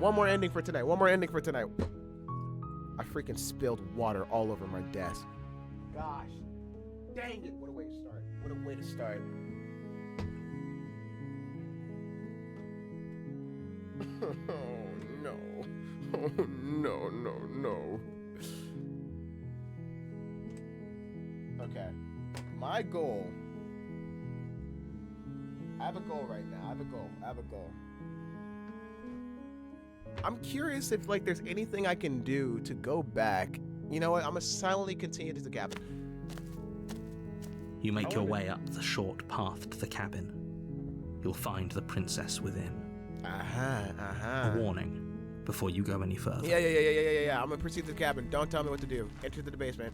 One more ending for tonight. One more ending for tonight. I freaking spilled water all over my desk. Gosh. Dang it. What a way to start. What a way to start. Oh, no. Oh, no, no, no. Okay. My goal. I have a goal right now. I have a goal. I'm curious if, like, there's anything I can do to go back. You know what? I'm gonna silently continue to the cabin. You make your way up the short path to the cabin. You'll find the princess within. A warning before you go any further. Yeah. I'm gonna proceed to the cabin. Don't tell me what to do. Enter the basement.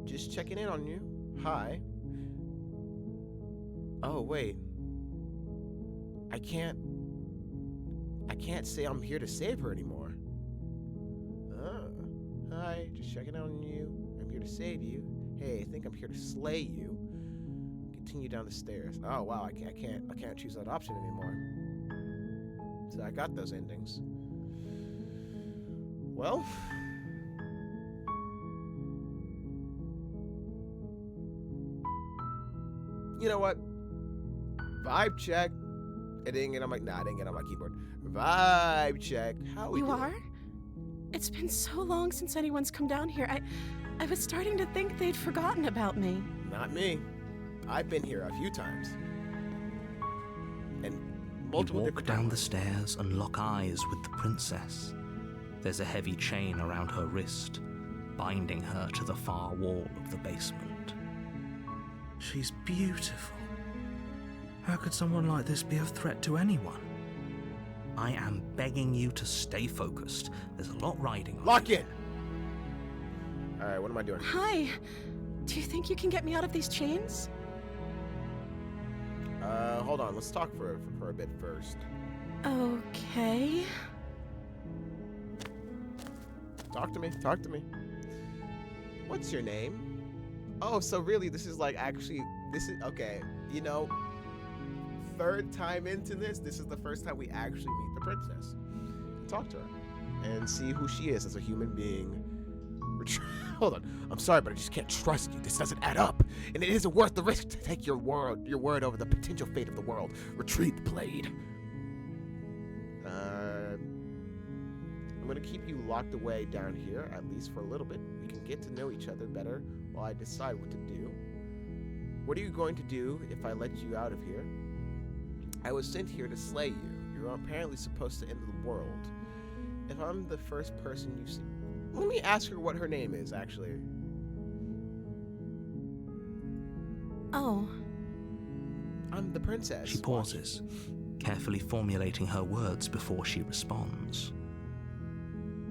Just checking in on you. Hi. Oh, wait. I can't say I'm here to save her anymore. Hi, just checking on you. I'm here to save you. Hey, I think I'm here to slay you. Continue down the stairs. Oh wow, I can't choose that option anymore. So I got those endings. Well, you know what? Vibe check. It didn't get on my keyboard. Vibe check. How we You doing? are? It's been so long since anyone's come down here. I was starting to think they'd forgotten about me. Not me. I've been here a few times. And You multiple walk different down times. the stairs and lock eyes with the princess. There's a heavy chain around her wrist, binding her to the far wall of the basement. She's beautiful. How could someone like this be a threat to anyone? I am begging you to stay focused. There's a lot riding on Lock you. in! Alright, what am I doing? Hi. Do you think you can get me out of these chains? Hold on, let's talk for a bit first. Okay. Talk to me. What's your name? Oh, so really this is okay, you know, third time into this is the first time we actually meet the princess. Talk to her and see who she is as a human being. Hold on, I'm sorry, but I just can't trust you. This doesn't add up, and it isn't worth the risk to take your word over the potential fate of the world. Retrieve the blade. I'm gonna keep you locked away down here, at least for a little bit. We can get to know each other better while I decide what to do. What are you going to do if I let you out of here? I was sent here to slay you. You're apparently supposed to end the world. If I'm the first person you see... Let me ask her what her name is, actually. Oh. I'm the princess. She pauses, carefully formulating her words before she responds.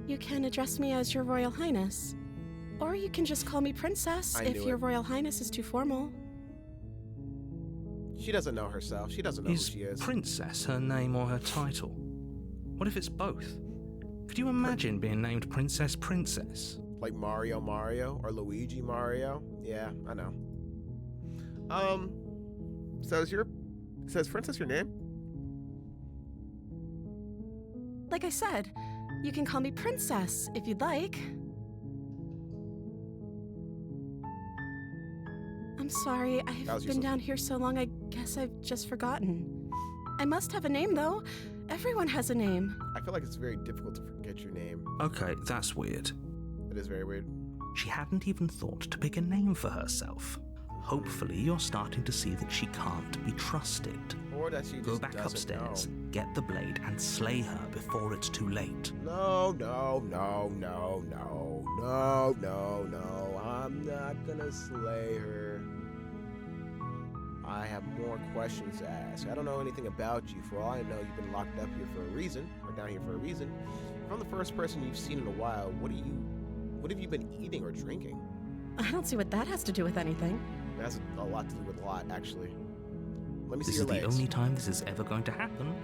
You can address me as Your Royal Highness. Or you can just call me Princess if Your Royal Highness is too formal. She doesn't know herself. She doesn't know who she is. Princess her name or her title? What if it's both? Could you imagine being named Princess? Like Mario or Luigi Mario? Yeah, I know. Says Princess your name? Like I said, you can call me Princess if you'd like. I'm sorry, I've been down here so long, I guess I've just forgotten. I must have a name, though. Everyone has a name. I feel like it's very difficult to forget your name. Okay, that's weird. It is very weird. She hadn't even thought to pick a name for herself. Hopefully, you're starting to see that she can't be trusted. Or that she just Go back doesn't upstairs, know. get the blade, and slay her before it's too late. No. I'm not gonna slay her. I have more questions to ask. I don't know anything about you. For all I know, you've been locked up here for a reason, or down here for a reason. If I'm the first person you've seen in a while, what have you been eating or drinking? I don't see what that has to do with anything. It has a lot to do with a lot, actually. Let me see This your is legs. the only time this is ever going to happen,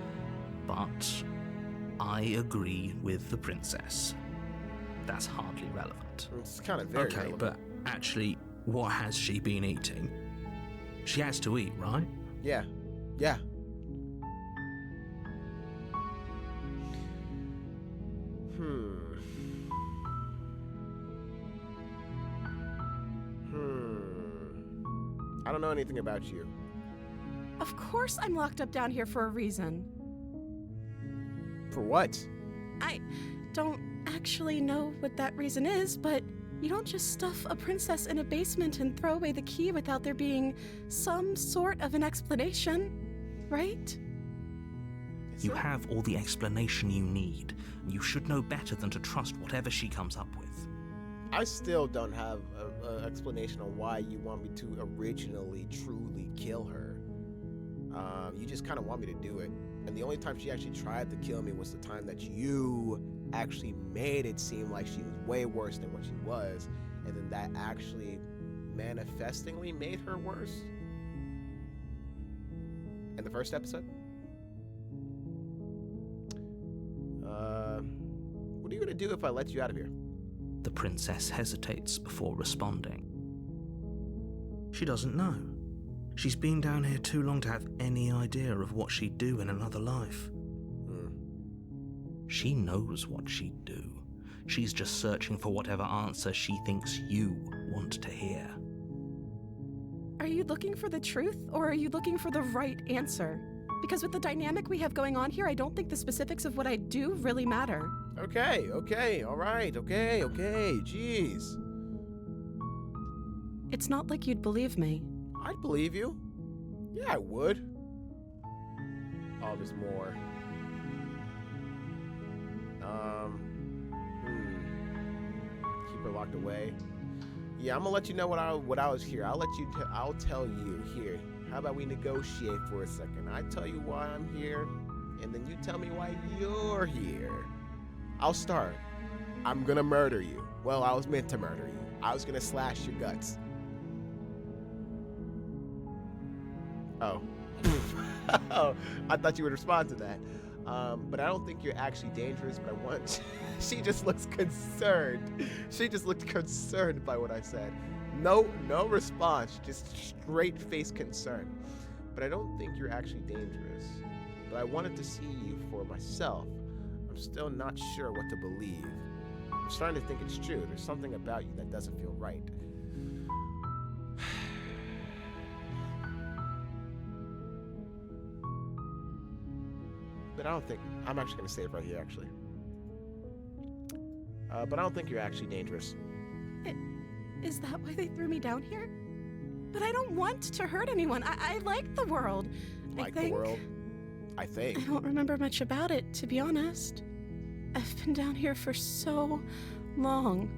but I agree with the princess. That's hardly relevant. It's kind of very Okay, relevant. but actually, what has she been eating? She has to eat, right? Yeah. don't know anything about you. Of course I'm locked up down here for a reason. For what? I don't actually know what that reason is, but you don't just stuff a princess in a basement and throw away the key without there being some sort of an explanation, right? You have all the explanation you need, and you should know better than to trust whatever she comes up with. I still don't have an explanation on why you want me to originally, truly kill her. You just kind of want me to do it. And the only time she actually tried to kill me was the time that you actually made it seem like she was way worse than what she was. And then that actually manifestingly made her worse. In the first episode? What are you going to do if I let you out of here? The princess hesitates before responding. She doesn't know. She's been down here too long to have any idea of what she'd do in another life. She knows what she'd do. She's just searching for whatever answer she thinks you want to hear. Are you looking for the truth, or are you looking for the right answer? Because with the dynamic we have going on here, I don't think the specifics of what I do really matter. Okay, all right, okay, jeez. It's not like you'd believe me. I'd believe you. Yeah, I would. Oh, there's more. Keep her locked away. Yeah, I'm gonna let you know what I was here. I'll tell you here. How about we negotiate for a second? I tell you why I'm here, and then you tell me why you're here. I'll start. I'm gonna murder you. Well, I was meant to murder you. I was gonna slash your guts. Oh. Oh, I thought you would respond to that. But I don't think you're actually dangerous, but I want... She just looks concerned. She just looked concerned by what I said. No response, just straight-faced concern. But I don't think you're actually dangerous. But I wanted to see you for myself. I'm still not sure what to believe. I'm starting to think it's true. There's something about you that doesn't feel right. But I don't think... I'm actually going to save right here, actually. But I don't think you're actually dangerous. Is that why they threw me down here? But I don't want to hurt anyone. I like the world. Like the world? I think. I don't remember much about it, to be honest. I've been down here for so long.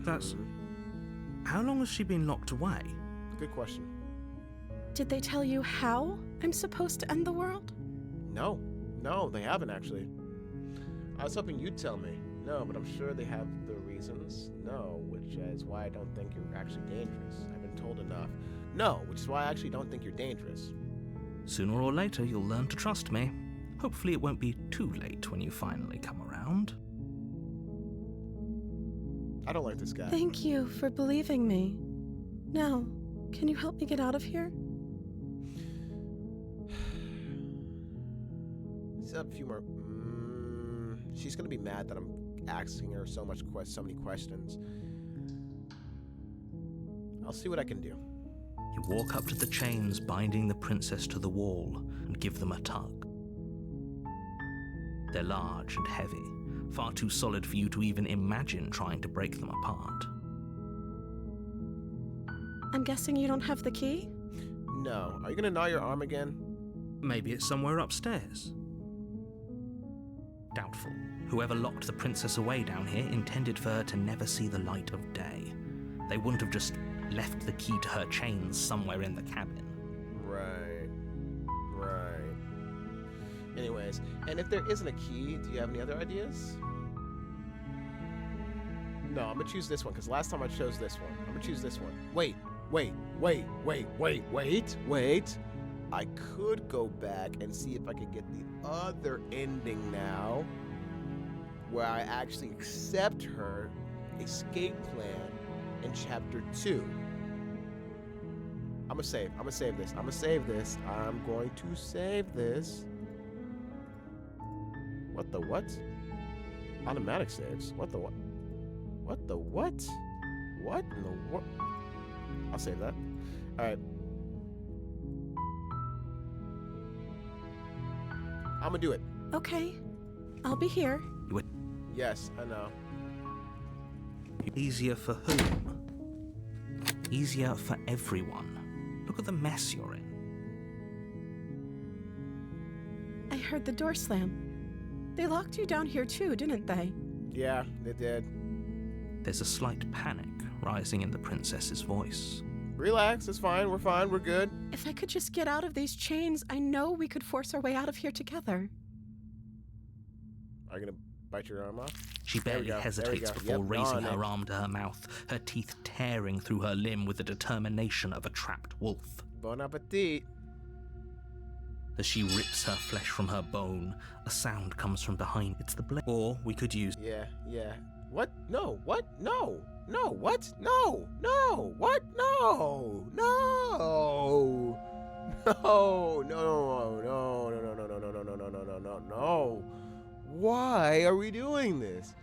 That's... How long has she been locked away? Good question. Did they tell you how I'm supposed to end the world? No, they haven't actually. I was hoping you'd tell me. No, but I'm sure they have the reasons. No, which is why I don't think you're actually dangerous. I've been told enough. No, which is why I actually don't think you're dangerous. Sooner or later, you'll learn to trust me. Hopefully it won't be too late when you finally come around. I don't like this guy. Thank you for believing me. Now, can you help me get out of here? A few more. She's gonna be mad that I'm asking her so many questions. I'll see what I can do. You walk up to the chains binding the princess to the wall and give them a tug. They're large and heavy, far too solid for you to even imagine trying to break them apart. I'm guessing you don't have the key? No. Are you gonna gnaw your arm again? Maybe it's somewhere upstairs. Doubtful. Whoever locked the princess away down here intended for her to never see the light of day. They wouldn't have just left the key to her chains somewhere in the cabin. Right. Anyways, and if there isn't a key, do you have any other ideas? No, I'm gonna choose this one, because last time I chose this one. I'm gonna choose this one. Wait. I could go back and see if I could get the other ending now, where I actually accept her escape plan in chapter 2. I'm gonna save this. I'm going to save this. What the what? Automatic saves. What the what? What the what? What in the what? I'll save that. All right. I'm gonna do it. Okay, I'll be here. Yes, I know. Easier for whom? Easier for everyone. Look at the mess you're in. I heard the door slam. They locked you down here too, didn't they? Yeah, they did. There's a slight panic rising in the princess's voice. Relax, it's fine, we're good. If I could just get out of these chains, I know we could force our way out of here together. Are you gonna bite your arm off? She There we barely go, hesitates there we go. before Yep, raising on her it. arm to her mouth, her teeth tearing through her limb with the determination of a trapped wolf. Bon appetit. As she rips her flesh from her bone, a sound comes from behind. It's the blade. Or we could use. Yeah. What? No, what? No, what? No, what? No. Why are we doing this?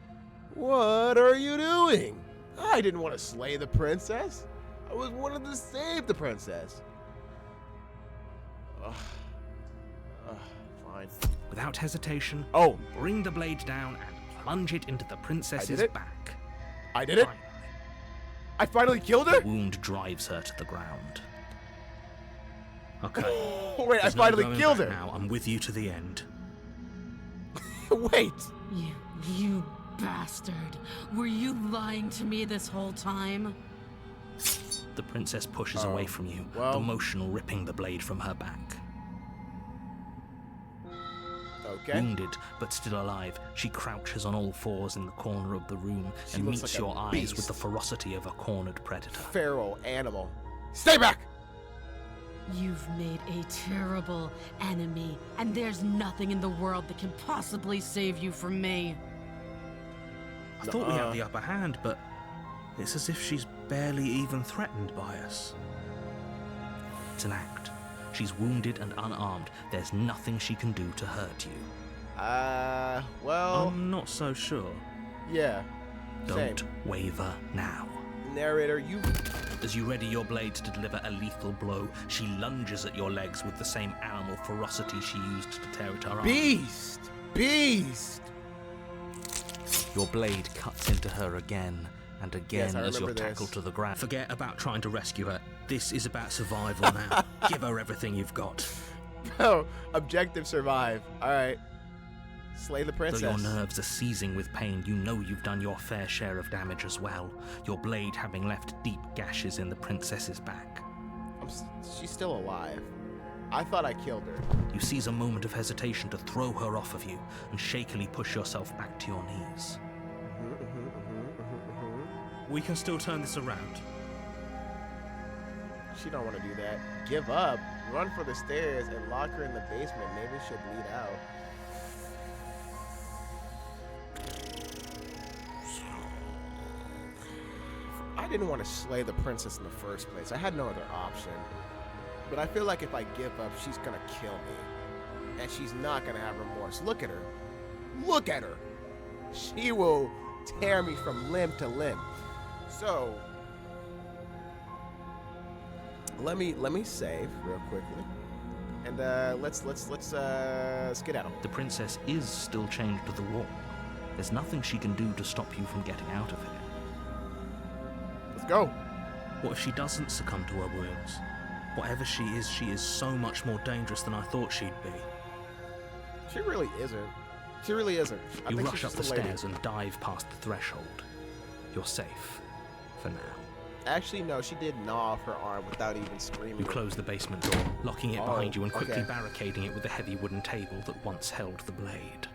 What are you doing? I didn't want to slay the princess. I was wanting to save the princess. Ugh. Fine. Without hesitation, Oh, bring the blade down and plunge it into the princess's it? back. I did it. I finally killed her. The wound drives her to the ground. Okay. Wait, I there's no finally going killed back her. Now I'm with you to the end. Wait. You bastard. Were you lying to me this whole time? The princess pushes away from you, well. the motion ripping the blade from her back. Okay. Wounded, but still alive, she crouches on all fours in the corner of the room She and looks meets like a your eyes beast. with the ferocity of a cornered predator. Feral animal. Stay back. You've made a terrible enemy, and there's nothing in the world that can possibly save you from me. I thought we had the upper hand, but it's as if she's barely even threatened by us. It's an act. She's wounded and unarmed. There's nothing she can do to hurt you. Well, I'm not so sure. yeah. Don't Same. waver now. Narrator, you. As you ready your blade to deliver a lethal blow, she lunges at your legs with the same animal ferocity she used to tear at her arm. Beast. Your blade cuts into her again and again Yes, I as you're remember tackled this. to the ground. Forget about trying to rescue her. This is about survival now. Give her everything you've got. Oh, objective survive. All right. Slay the Though princess. your nerves are seizing with pain, you know you've done your fair share of damage as well, your blade having left deep gashes in the princess's back. She's still alive. I thought I killed her. You seize a moment of hesitation to throw her off of you and shakily push yourself back to your knees. We can still turn this around. She don't want to do that. Give up. Run for the stairs and lock her in the basement. Maybe she'll bleed out. I didn't want to slay the princess in the first place. I had no other option. But I feel like if I give up, she's gonna kill me. And she's not gonna have remorse. Look at her. Look at her. She will tear me from limb to limb. So let me save real quickly. And let's skedaddle. The princess is still chained to the wall. There's nothing she can do to stop you from getting out of here. Let's go. What if she doesn't succumb to her wounds? Whatever she is so much more dangerous than I thought she'd be. She really isn't. She really isn't. I You think rush she's up the just a lady. stairs and dive past the threshold. You're safe. For now. Actually, no, she did gnaw off her arm without even screaming. You close the basement door, locking it behind you and quickly okay. barricading it with the heavy wooden table that once held the blade.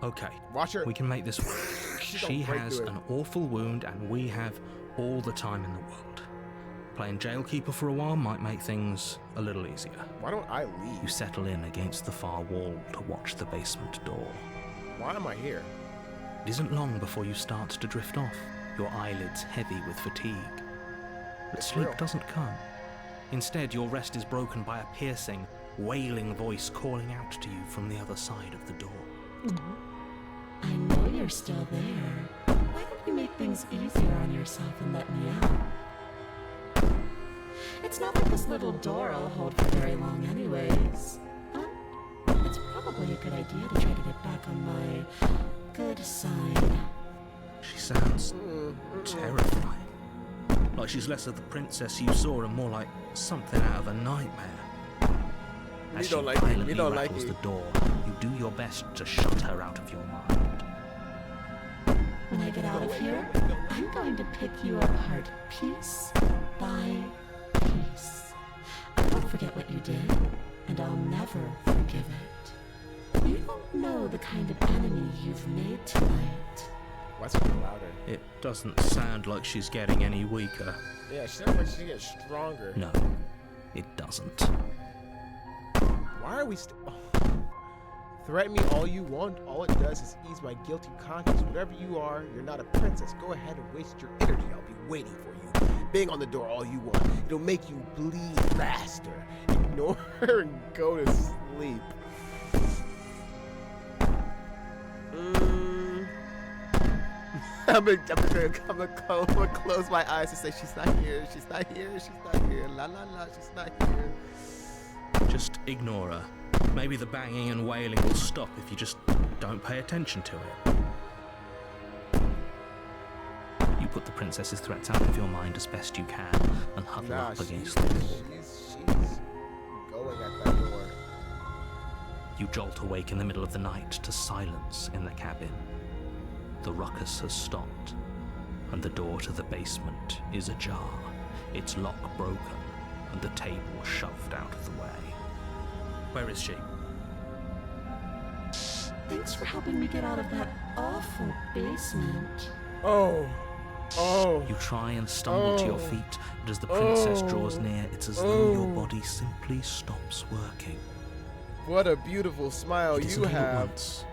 Okay, Watch her. we can make this work. She's She gonna break has through it. an awful wound and we have all the time in the world. Playing jailkeeper for a while might make things a little easier. Why don't I You leave? settle in against the far wall to watch the basement door. Why am I here? It isn't long before you start to drift off, your eyelids heavy with fatigue. But It's sleep real. doesn't come. Instead, your rest is broken by a piercing, wailing voice calling out to you from the other side of the door. I know you're still there. Why don't you make things easier on yourself and let me out? It's not like this little door I'll hold for very long anyways. It's probably a good idea to try to get back on my good side. She sounds terrifying. Like she's less of the princess you saw and more like something out of a nightmare. As she violently rattles the door, you do your best to shut her out of your mind. When I get out of here, I'm going to pick you apart piece by piece. I won't forget what you did, and I'll never forgive it. You don't know the kind of enemy you've made tonight. Why is it louder? It doesn't sound like she's getting any weaker. Yeah, she sounds like she's getting stronger. No, it doesn't. Why are we still... Threaten me all you want. All it does is ease my guilty conscience. Whatever you are, you're not a princess. Go ahead and waste your energy. I'll be waiting for you. Bang on the door all you want. It'll make you bleed faster. Ignore her and go to sleep. I'm gonna close my eyes and say she's not here. She's not here. She's not here. La la la. She's not here. Just ignore her. Maybe the banging and wailing will stop if you just don't pay attention to it. You put the princess's threats out of your mind as best you can and huddle up against the wall. She's going at that door. You jolt awake in the middle of the night to silence in the cabin. The ruckus has stopped, and the door to the basement is ajar, its lock broken, and the table shoved out of the way. Where is she? Thanks for helping me get out of that awful basement. Oh. You try and stumble to your feet, but as the princess draws near, it's as though your body simply stops working. What a beautiful smile It you isn't all at have. once.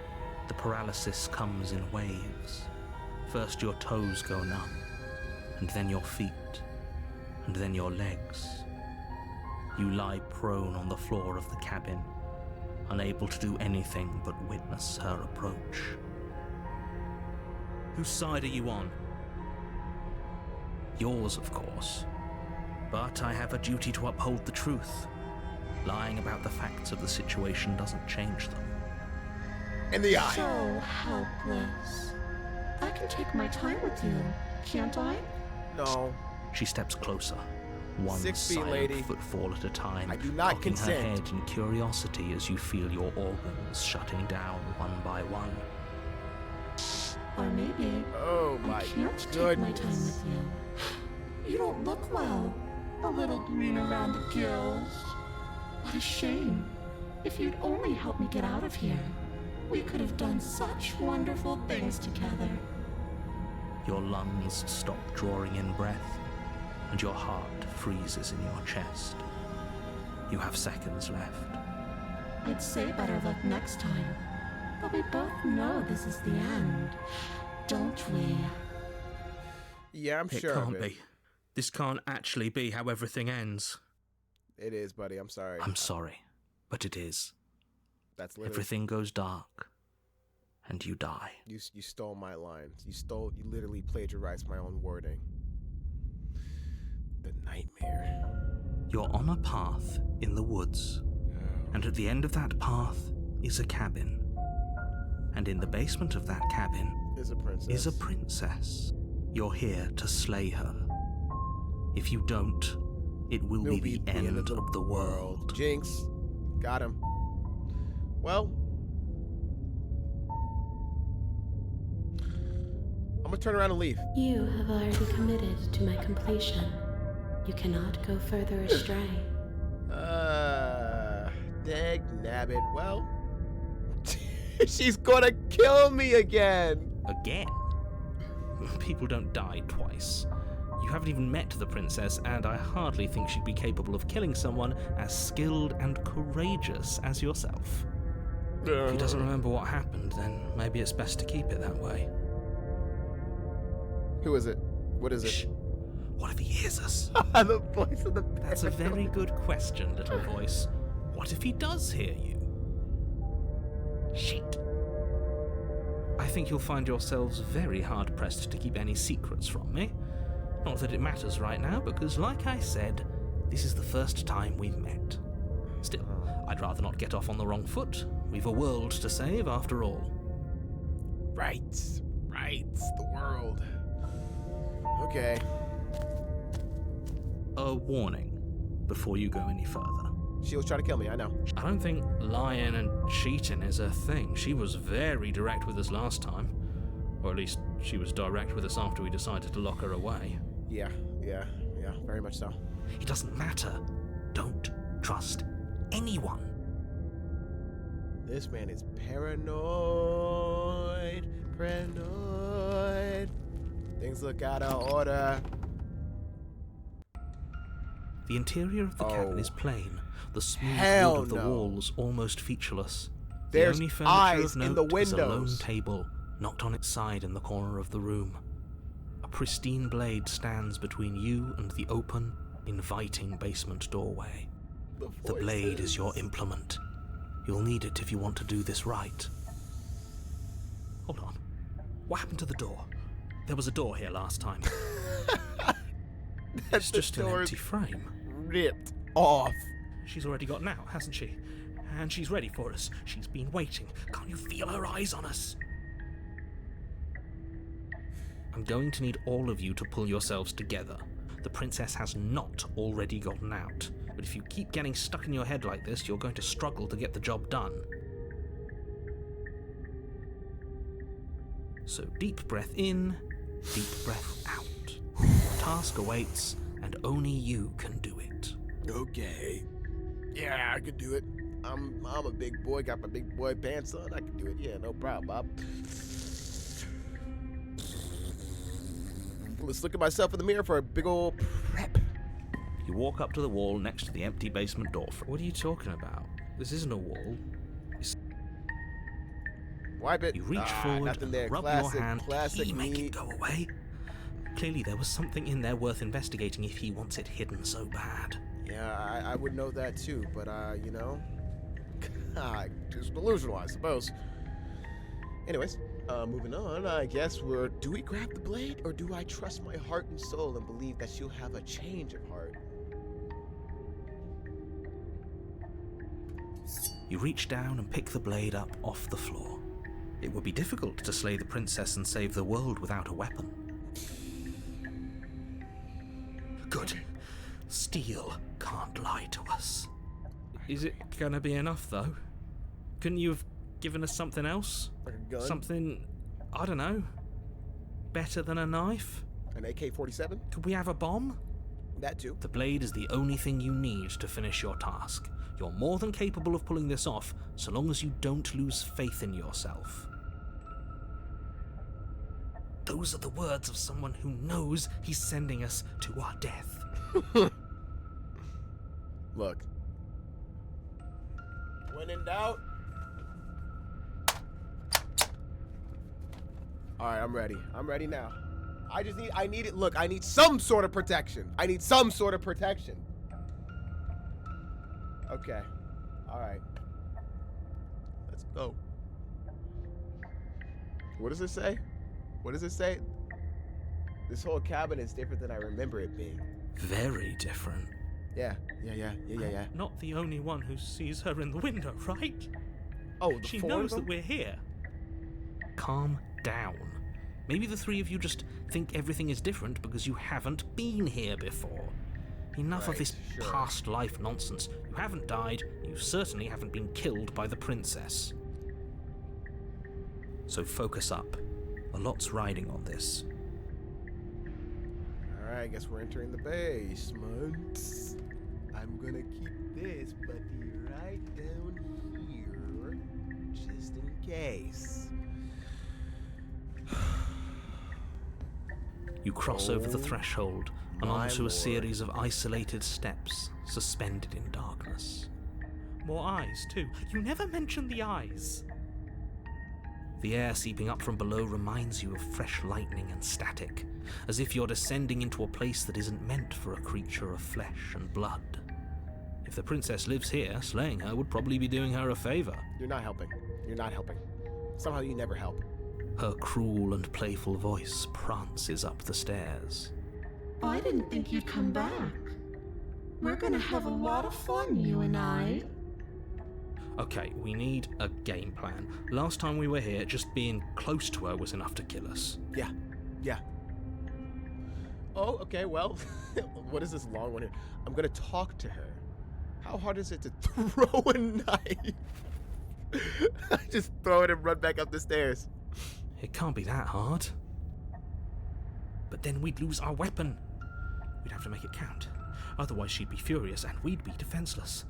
The paralysis comes in waves. First your toes go numb, and then your feet, and then your legs. You lie prone on the floor of the cabin, unable to do anything but witness her approach. Whose side are you on? Yours, of course. But I have a duty to uphold the truth. Lying about the facts of the situation doesn't change them. In the eye. So helpless. I can take my time with you, can't I? No. She steps closer, one 6 feet, silent lady. footfall at a time, I do not cocking her consent. head in curiosity as you feel your organs shutting down one by one. Or maybe Oh I my can't take my time goodness. with you. You don't look well. A little green around the gills. What a shame. If you'd only helped me get out of here, we could have done such wonderful things together. Your lungs stop drawing in breath, and your heart freezes in your chest. You have seconds left. I'd say better luck next time. But we both know this is the end, don't we? Yeah, I'm It sure of can't it. be. This can't actually be how everything ends. It is, buddy. I'm sorry. I'm sorry, but it is. That's literally... Everything goes dark, and you die. You stole my lines. You literally plagiarized my own wording. The nightmare. You're on a path in the woods, and at the end of that path is a cabin. And in the basement of that cabin Is a princess. is a princess. You're here to slay her. If you don't, it will It'll be the end of the world. Jinx. Got him. Well, I'm gonna turn around and leave. You have already committed to my completion. You cannot go further astray. Dag nabbit. Well, she's gonna kill me again. Again? People don't die twice. You haven't even met the princess, and I hardly think she'd be capable of killing someone as skilled and courageous as yourself. If he doesn't remember what happened, then maybe it's best to keep it that way. Who is it? What is it? Shh. What if he hears us? The voice of the That's a very good question, little voice. What if he does hear you? Shit. I think you'll find yourselves very hard-pressed to keep any secrets from me. Not that it matters right now, because like I said, This is the first time we've met. Still, I'd rather not get off on the wrong foot. We've a world to save after all. Right, the world. Okay. A warning before you go any further. She was trying to kill me, I know. I don't think lying and cheating is her thing. She was very direct with us last time. Or at least she was direct with us after we decided to lock her away. Yeah, very much so. It doesn't matter. Don't trust anyone. This man is paranoid. Things look out of order. The interior of the cabin is plain. The smooth Hell wood of the no. walls almost featureless. There's the only furniture eyes of note in the is a lone windows. table knocked on its side in the corner of the room. A pristine blade stands between you and the open, inviting basement doorway. The blade is your implement. You'll need it if you want to do this right. Hold on. What happened to the door? There was a door here last time. It's just an empty frame. Ripped off. She's already gotten out, hasn't she? And she's ready for us. She's been waiting. Can't you feel her eyes on us? I'm going to need all of you to pull yourselves together. The princess has not already gotten out. But if you keep getting stuck in your head like this, you're going to struggle to get the job done. So deep breath in, deep breath out. Your task awaits, and only you can do it. Okay. Yeah, I could do it. I'm a big boy, got my big boy pants on. I can do it. Yeah, no problem, Bob. Let's look at myself in the mirror for a big old prep. You walk up to the wall next to the empty basement door. What are you talking about? This isn't a wall. Wipe it. You reach nothing forward, there. rub Classic, your hand. classic Did he make me. it go away? Clearly there was something in there worth investigating if he wants it hidden so bad. Yeah, I would know that too, but you know, just delusional, I suppose. Anyways, moving on, I guess do we grab the blade, or do I trust my heart and soul and believe that she'll have a change of heart? You reach down and pick the blade up off the floor. It would be difficult to slay the princess and save the world without a weapon. Good. Steel can't lie to us. Is it gonna be enough, though? Couldn't you have given us something else? Like a gun? Something, I don't know, better than a knife? An AK-47? Could we have a bomb? That too. The blade is the only thing you need to finish your task. You're more than capable of pulling this off, so long as you don't lose faith in yourself. Those are the words of someone who knows he's sending us to our death. Look. When in doubt. Alright, I'm ready. I'm ready now. I need it. Look, I need some sort of protection. Okay. Alright. Let's go. What does it say? This whole cabin is different than I remember it being. Very different. Yeah. Not the only one who sees her in the window, right? Oh, the She four knows of that them? we're here. Calm down. Maybe the three of you just think everything is different because you haven't been here before. Enough of Right, this sure. past life nonsense. You haven't died, you certainly haven't been killed by the princess. So focus up. A lot's riding on this. Alright, I guess we're entering the basement. I'm gonna keep this buddy right down here, just in case. You cross over the Oh, threshold and my onto a lord. series of isolated steps suspended in darkness. More eyes, too. You never mention the eyes. The air seeping up from below reminds you of fresh lightning and static, as if you're descending into a place that isn't meant for a creature of flesh and blood. If the princess lives here, slaying her would probably be doing her a favor. You're not helping. Somehow you never help. Her cruel and playful voice prances up the stairs. I didn't think you'd come back. We're gonna have a lot of fun, you and I. Okay, we need a game plan. Last time we were here, just being close to her was enough to kill us. Yeah. Yeah. Oh, okay, well, what is this long one here? I'm gonna talk to her. How hard is it to throw a knife? I just throw it and run back up the stairs. It can't be that hard. But then we'd lose our weapon. We'd have to make it count. Otherwise she'd be furious and we'd be defenseless.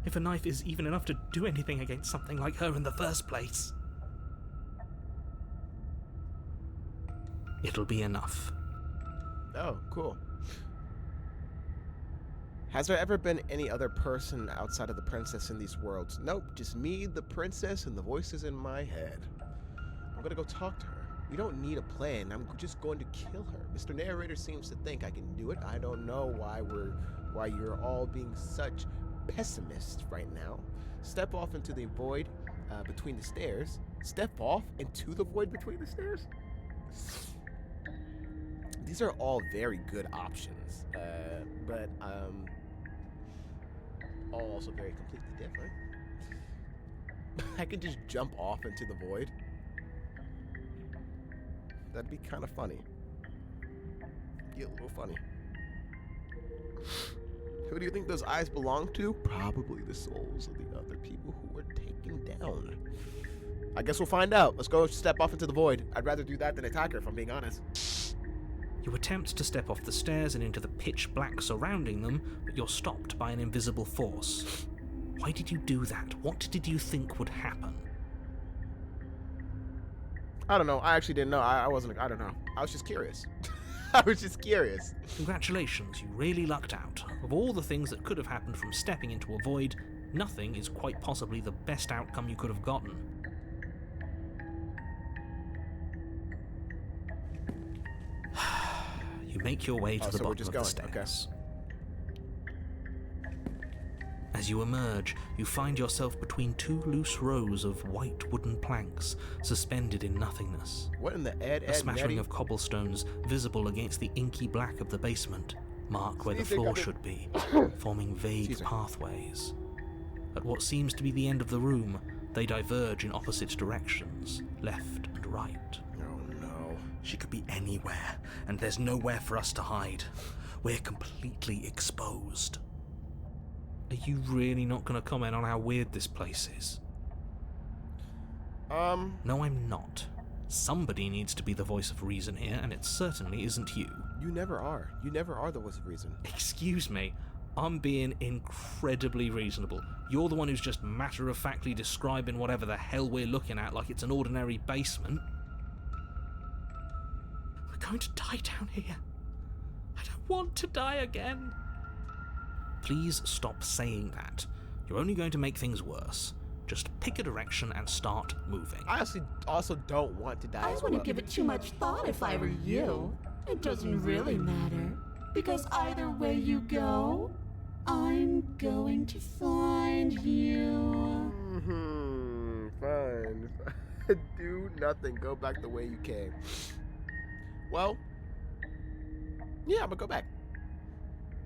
If a knife is even enough to do anything against something like her in the first place. It'll be enough. Oh, cool. Has there ever been any other person outside of the princess in these worlds? Nope, just me, the princess, and the voices in my head. I'm gonna go talk to her. We don't need a plan. I'm just going to kill her. Mr. Narrator seems to think I can do it. I don't know why you're all being such pessimists right now. Step off into the void between the stairs. Step off into the void between the stairs? These are all very good options, but all also very completely different. I could just jump off into the void. That'd be kind of funny. Get a little funny. Who do you think those eyes belong to? Probably the souls of the other people who were taken down. I guess we'll find out. Let's go step off into the void. I'd rather do that than attack her, if I'm being honest. You attempt to step off the stairs and into the pitch black surrounding them, but you're stopped by an invisible force. Why did you do that? What did you think would happen? I don't know. I actually didn't know. I don't know. I was just curious. I was just curious. Congratulations, you really lucked out. Of all the things that could have happened from stepping into a void, nothing is quite possibly the best outcome you could have gotten. You make your way to the bottom of the stairs. Okay. As you emerge, you find yourself between two loose rows of white wooden planks suspended in nothingness. What in the A smattering of cobblestones visible against the inky black of the basement mark where the floor should be, forming vague pathways. At what seems to be the end of the room, they diverge in opposite directions, left and right. Oh no. She could be anywhere, and there's nowhere for us to hide. We're completely exposed. Are you really not going to comment on how weird this place is? No, I'm not. Somebody needs to be the voice of reason here, and it certainly isn't you. You never are. You never are the voice of reason. Excuse me, I'm being incredibly reasonable. You're the one who's just matter-of-factly describing whatever the hell we're looking at like it's an ordinary basement. We're going to die down here. I don't want to die again. Please stop saying that. You're only going to make things worse. Just pick a direction and start moving. I also don't want to die. I wouldn't give it too much thought if I were you. It doesn't really matter. Because either way you go, I'm going to find you. Fine. Do nothing. Go back the way you came. Well, yeah, I'm gonna go back.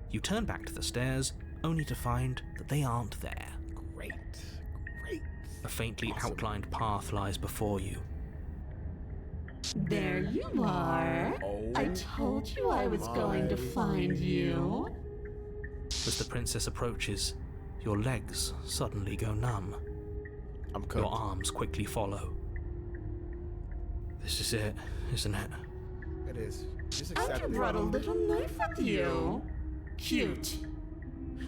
You turn back to the stairs, only to find that they aren't there. Great. A faintly Awesome. outlined path lies before you. There you are. Oh, I told you I was going to find you. As the princess approaches, your legs suddenly go numb. I'm Your cooked. arms quickly follow. This is it, isn't it? It is. Just And accept you it. brought a little knife with you. Cute.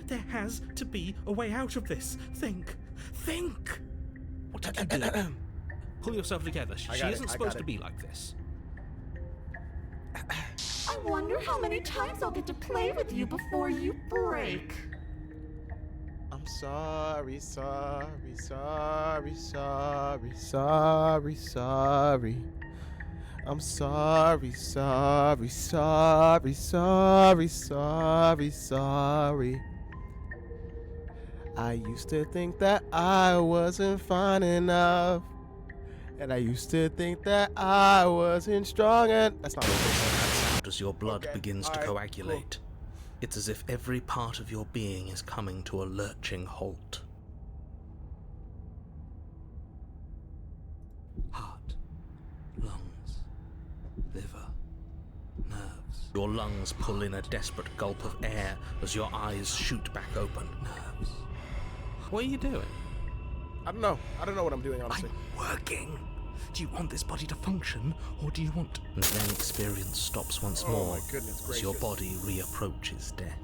There has to be a way out of this. Think! What did you do? Pull yourself together. She got it, isn't I supposed got to it. be like this. I wonder how many times I'll get to play with you before you break. I'm sorry. I'm sorry. I used to think that I wasn't fine enough. And I used to think that I wasn't strong enough. That's not what Sound as your blood Okay, begins to alright, coagulate. It's as if every part of your being is coming to a lurching halt. Heart, lungs, liver, nerves. Your lungs pull in a desperate gulp of air as your eyes shoot back open. Nerves. What are you doing? I don't know. I don't know what I'm doing, honestly. I'm working. Do you want this body to function, or do you want... And then experience stops once Oh more my goodness as your gracious. body reapproaches death.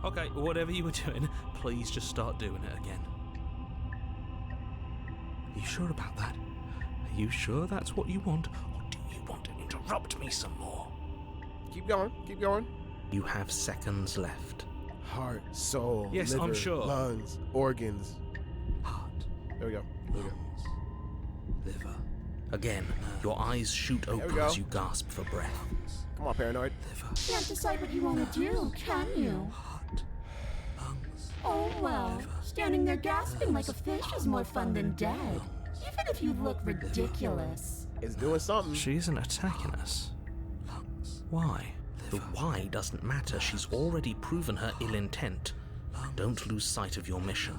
Okay, whatever you were doing, please just start doing it again. Are you sure about that? Are you sure that's what you want, or do you want to interrupt me some more? Keep going. Keep going. You have seconds left. Heart, soul, Yes, liver, I'm sure. lungs, organs. Heart, There we go. There we go. lungs, liver. Again, your eyes shoot we open go. as you gasp for breath. Come on, Paranoid. Liver, Can't decide what you want to do, can you? heart, lungs. Oh well, standing there gasping like a fish is more fun than dead. Even if you look ridiculous. It's doing something. She isn't attacking us. Why? The why doesn't matter. She's already proven her ill intent. Don't lose sight of your mission.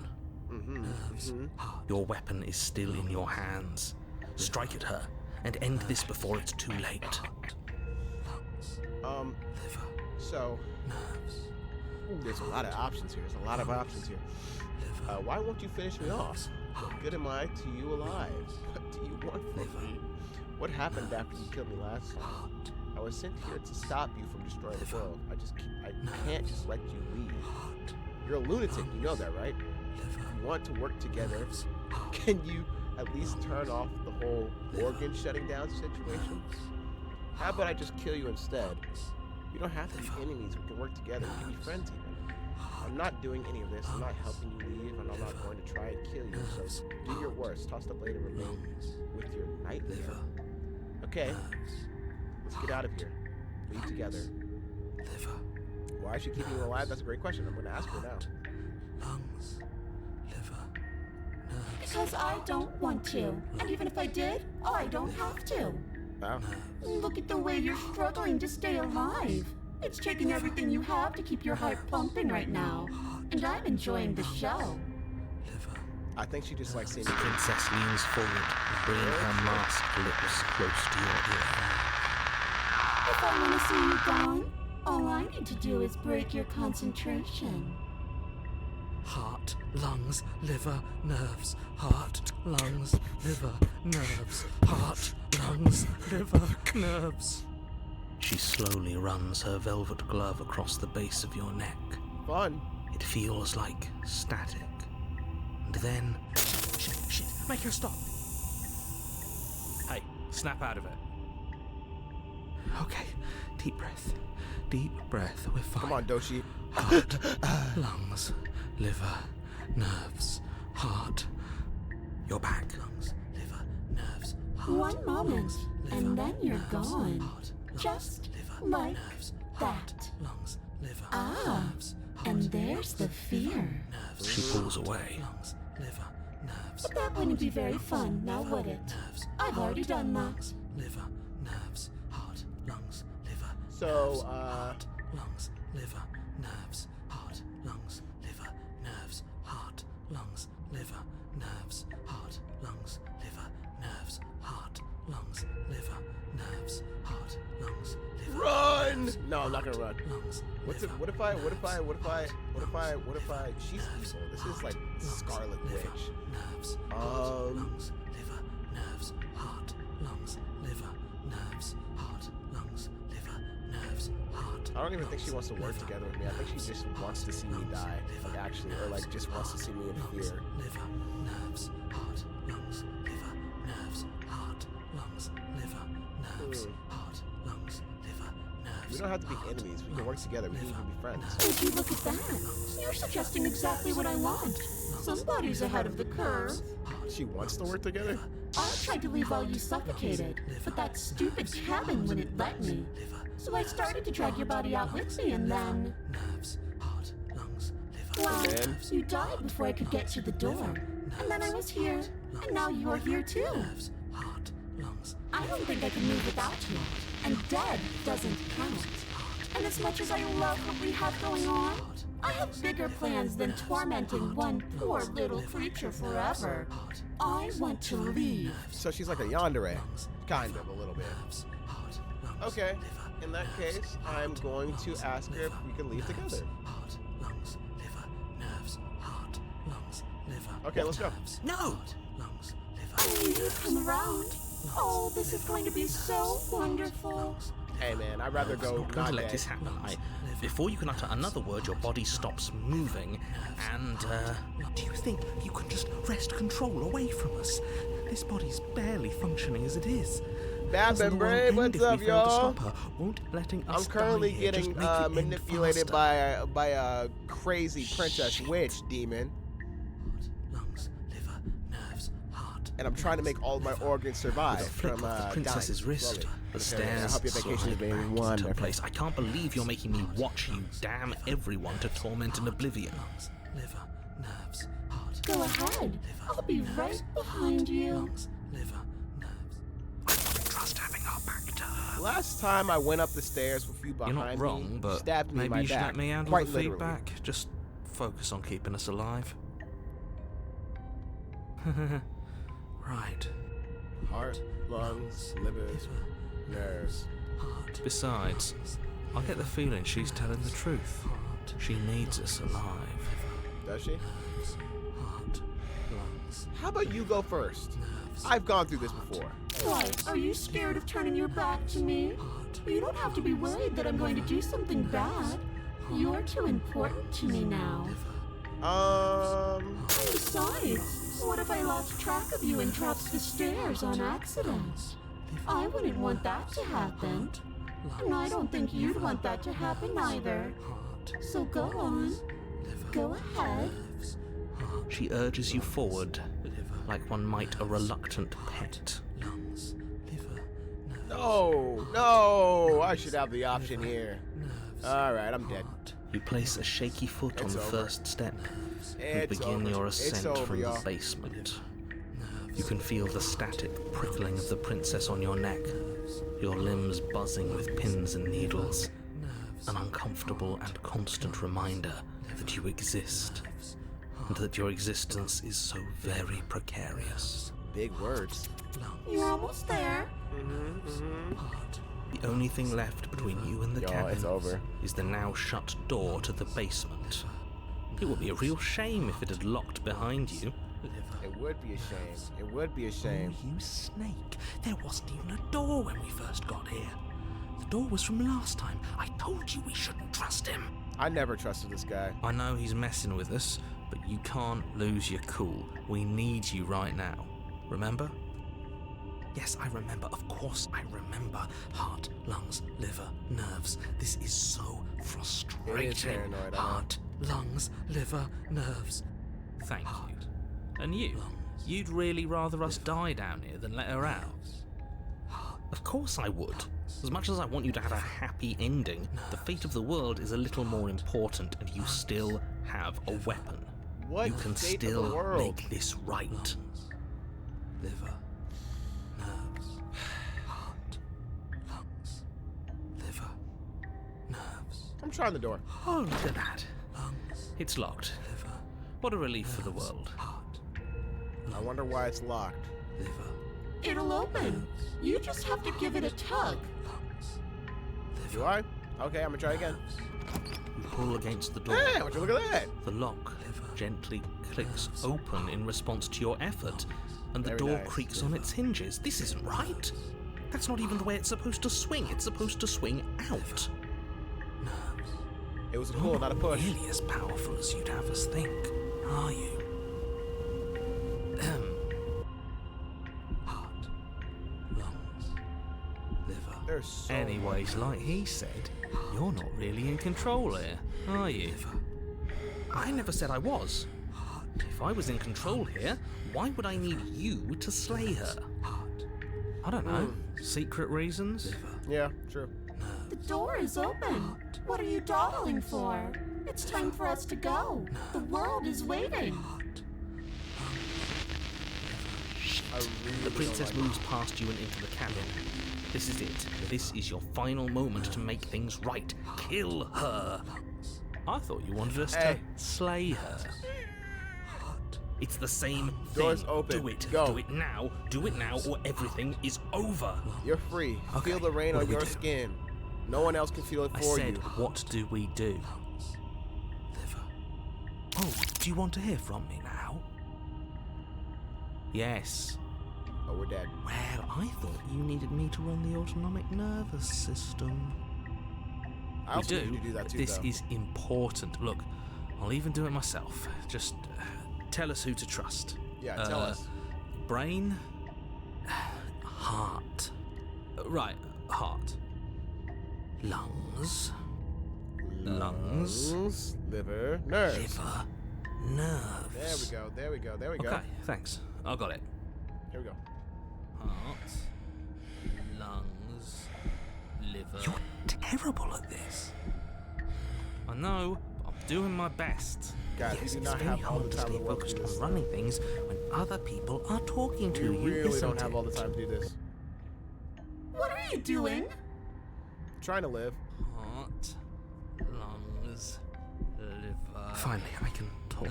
Your weapon is still in your hands. Strike at her and end this before it's too late. So, ooh, there's a lot of options here. There's a lot of options here. Why won't you finish me off? What good am I to you alive? What do you want from me? What happened after you killed me last time? I was sent here to stop you from destroying the world. I can't just let you leave. You're a lunatic, you know that, right? If you want to work together, can you at least turn off the whole organ shutting down situation? How about I just kill you instead? We don't have to be enemies, we can work together, we can be friends even. I'm not doing any of this, I'm not helping you leave, and I'm not going to try and kill you, so do your worst, toss the blade and remain with your nightmare. Okay, let's get out of here. Leave together. Why is she keeping you alive? That's a great question, I'm going to ask her now. Because I don't want to. And even if I did, I don't have to. Wow. Look at the way you're struggling to stay alive. It's taking everything you have to keep your heart pumping right now. And I'm enjoying the show. I think she just likes seeing The me. princess leans forward, bringing her masked lips close to your ear. If I want to see you gone, all I need to do is break your concentration. Heart, lungs, liver, nerves. Heart, lungs, liver, nerves. Heart, lungs, liver, nerves. She slowly runs her velvet glove across the base of your neck. Fun. It feels like static. And then... Shit, make her stop. Hey, snap out of it. Okay, deep breath. Deep breath, we're fine. Come on, Doshi. Heart, lungs, liver, nerves, heart. You're back. Lungs, liver, nerves, heart. One moment, and then you're gone. Heart, lungs, Just liver, like nerves, that. heart, lungs, liver, Ah, nerves, heart, and there's the fear. nerves. She pulls away. Lungs, liver, nerves. But that wouldn't be very fun, now would it? Nerves, I've already done that. lungs, liver, nerves, heart, lungs, liver. So, heart, lungs, liver, nerves, heart, lungs, liver, nerves, heart, lungs, liver, nerves, heart, lungs, liver, nerves, heart, lungs, liver, nerves, heart, lungs, liver. Run! No, I'm not gonna run. Lungs, What liver, if I, she's evil. This is like Scarlet Witch. nerves, heart, Um, lungs, liver, nerves, heart, lungs, liver, nerves, heart, lungs, liver, nerves, heart. I don't even think she wants to work together with me. I think she just wants to see me die. Like actually, or like just wants to see me in fear. Liver, nerves, heart, lungs, liver, nerves, heart, lungs, liver, nerves, heart, lungs, liver, nerves. We don't have to be enemies. We can work together. We can even be friends. Would you look at that? You're suggesting exactly what I want. Somebody's ahead of the curve. She wants to work together? I tried to leave while you suffocated, but that stupid cabin wouldn't let me. So I started to drag your body out with me, and then... Nerves, heart, lungs, liver. Well, then? you died before I could get to the door. And then I was here, and now you're here too. Nerves, heart, lungs. I don't think I can move without you. And dead doesn't count. And as much as I love what we have going on, I have bigger plans than tormenting one poor little creature forever. I want to leave. So she's like a yandere. Kind of, a little bit. Okay, in that case, I'm going to ask her if we can leave together. Okay, let's go. No! I knew you'd come around. Oh, this is going to be so wonderful. Hey man, I'd rather go I'm not going not to let dead. this happen. Before you can utter another word, your body stops moving, and, Do you think you can just wrest control away from us? This body's barely functioning as it is. Bab Doesn't and the world Brave, end what's if we up, fail to y'all? stop her? Won't letting I'm us currently die here just getting make it end manipulated faster? by a crazy princess witch demon, Lungs, liver, nerves, heart. and I'm trying to make all of my organs survive with a flick from of the princess's dying wrist, slowly. the Okay, stairs I hope your vacation slide is being back wonderful. into place. I can't believe you're making me watch you damn everyone to torment and oblivion. Lungs, liver, nerves, heart. Go ahead. I'll be right behind you. Lungs, liver, nerves. I don't trust having our back to her. Last time I went up the stairs with you You're behind not wrong, me, but stabbed me in maybe my you should back, let me handle quite the literally. feedback. Just focus on keeping us alive. Right. Heart, lungs, liver, nerves. Heart. Besides, I get the feeling she's telling the truth. She needs us alive. Does she? Heart. Lungs. How about you go first? I've gone through this before. What? Are you scared of turning your back to me? You don't have to be worried that I'm going to do something bad. You're too important to me now. Um, And besides, what if I lost track of you and dropped the stairs on accident? I wouldn't want that to happen. And I don't think you'd want that to happen either. So go on. Go ahead. She urges you forward, like one might a reluctant pet. Lungs, liver, nerves. no, I should have the option here. Alright, I'm dead. You place a shaky foot on It's the over. first step and It's begin over. your It's ascent over, from y'all. the basement. You can feel the static prickling of the princess on your neck, your limbs buzzing with pins and needles, an uncomfortable and constant reminder that you exist, and that your existence is so very precarious. Big words. You're almost there. The only thing left between you and the Y'all, cabin it's over. is the now shut door to the basement. It would be a real shame if it had locked behind you. It would be a shame. It would be a shame. You snake. There wasn't even a door when we first got here. The door was from last time. I told you we shouldn't trust him. I never trusted this guy. I know he's messing with us, but you can't lose your cool. We need you right now. Remember? Yes, I remember. Of course I remember. Heart, lungs, liver, nerves. This is so frustrating. paranoid, I know. Heart, lungs, liver, nerves. Thank you. And you? You'd really rather us die down here than let her out? Of course I would. As much as I want you to have a happy ending, the fate of the world is a little more important, and you still have a weapon. What You can fate of the still world? make this right. Liver, nerves, heart, lungs, liver, nerves, I'm trying the door. Oh, look at that. lungs, It's locked. liver, What a relief for the world. heart, I wonder why it's locked. liver, It'll open. You just have to give it a tug. lungs, Do I? Okay, I'm gonna try again. You pull against the door. Hey, would you look at that? The lock gently clicks open in response to your effort, and the Very door nice. creaks on its hinges. This isn't right. That's not even the way it's supposed to swing. It's supposed to swing out. nerves. It was a pull, not a push. Really as powerful as you'd have us think, are you? Heart, lungs, liver. There's so Anyways, like he said, you're not really in control here, are you? I never said I was. If I was in control here, why would I need you to slay her? I don't know. Secret reasons? Yeah, true. The door is open. What are you dawdling for? It's time for us to go. The world is waiting. Shit. I really The princess don't like moves past you and into the cabin. This is it. This is your final moment to make things right. Kill her. I thought you wanted us Hey. to slay her. It's the same thing. Doors open. Do it. Go. Do it now. Do it now, or everything is over. You're free. Okay, Feel the rain what on do we your do? skin. No one else can feel it I for said, you. what do we do? Liver. Oh, do you want to hear from me now? Yes. Oh, we're dead. Well, I thought you needed me to run the autonomic nervous system. I We also need do. you to do that but too, this though. is important. Look, I'll even do it myself. Just tell us who to trust. Yeah, tell us. Brain, heart. Right, heart. Lungs, lungs. Liver, nerves. liver, nerves. There we go. There we go. There we go. Okay, thanks. I got it. Here we go. Heart, lungs, liver. You're terrible at this. I know, but I'm doing my best. Guys, Yes, we do it's not very have all hard the to time in stay the world to focused do on this. Running things when other people are talking to We you. really isn't don't have all the it? time to do this. What are you doing? Trying to live. Heart, lungs, liver. Finally, I can talk.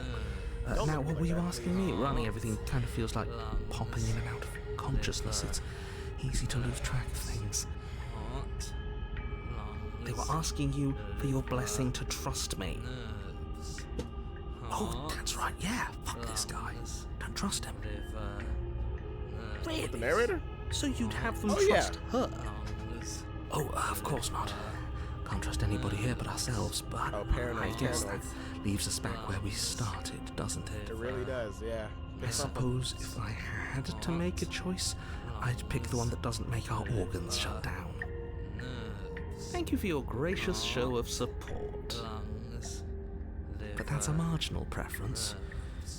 Don't Now, look what like were you that, asking please. me? Running everything kind of feels like popping in and out of consciousness. It's easy to lose track of things. Heart, lungs, They were asking you for your blessing to trust me. nerves. Oh, Heart, that's right. Yeah, fuck this guy. lungs, Don't trust him. liver, nerves. Really? The narrator? So you'd have them Oh, yeah. trust her? Lungs, Oh, of course not. Can't trust anybody here but ourselves, but Oh, paranoid, I guess paranoid. that leaves us back where we started, doesn't it? It really does, yeah. I suppose if I had to make a choice, I'd pick the one that doesn't make our organs shut down. nerves. Thank you for your gracious show of support. Lungs, But that's a marginal preference.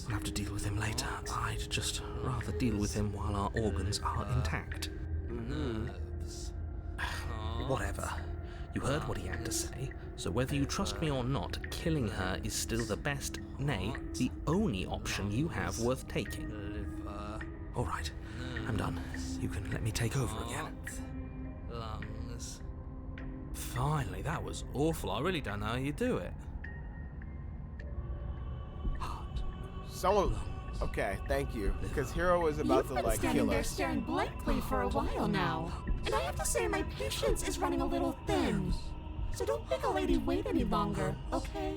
We'll have to deal with him later. I'd just rather deal with him while our organs are intact. nerves. Whatever. You heard what he had to say, so whether you trust me or not, killing her is still the best, nay, the only option you have worth taking. All right, I'm done. You can let me take over again. Lungs. Finally, that was awful. I really don't know how you do it. Heart. Someone. Okay, thank you. Because Hero was about You've to been like standing kill there us. staring blankly for a while now. And I have to say my patience is running a little thin. So don't make a lady wait any longer, okay?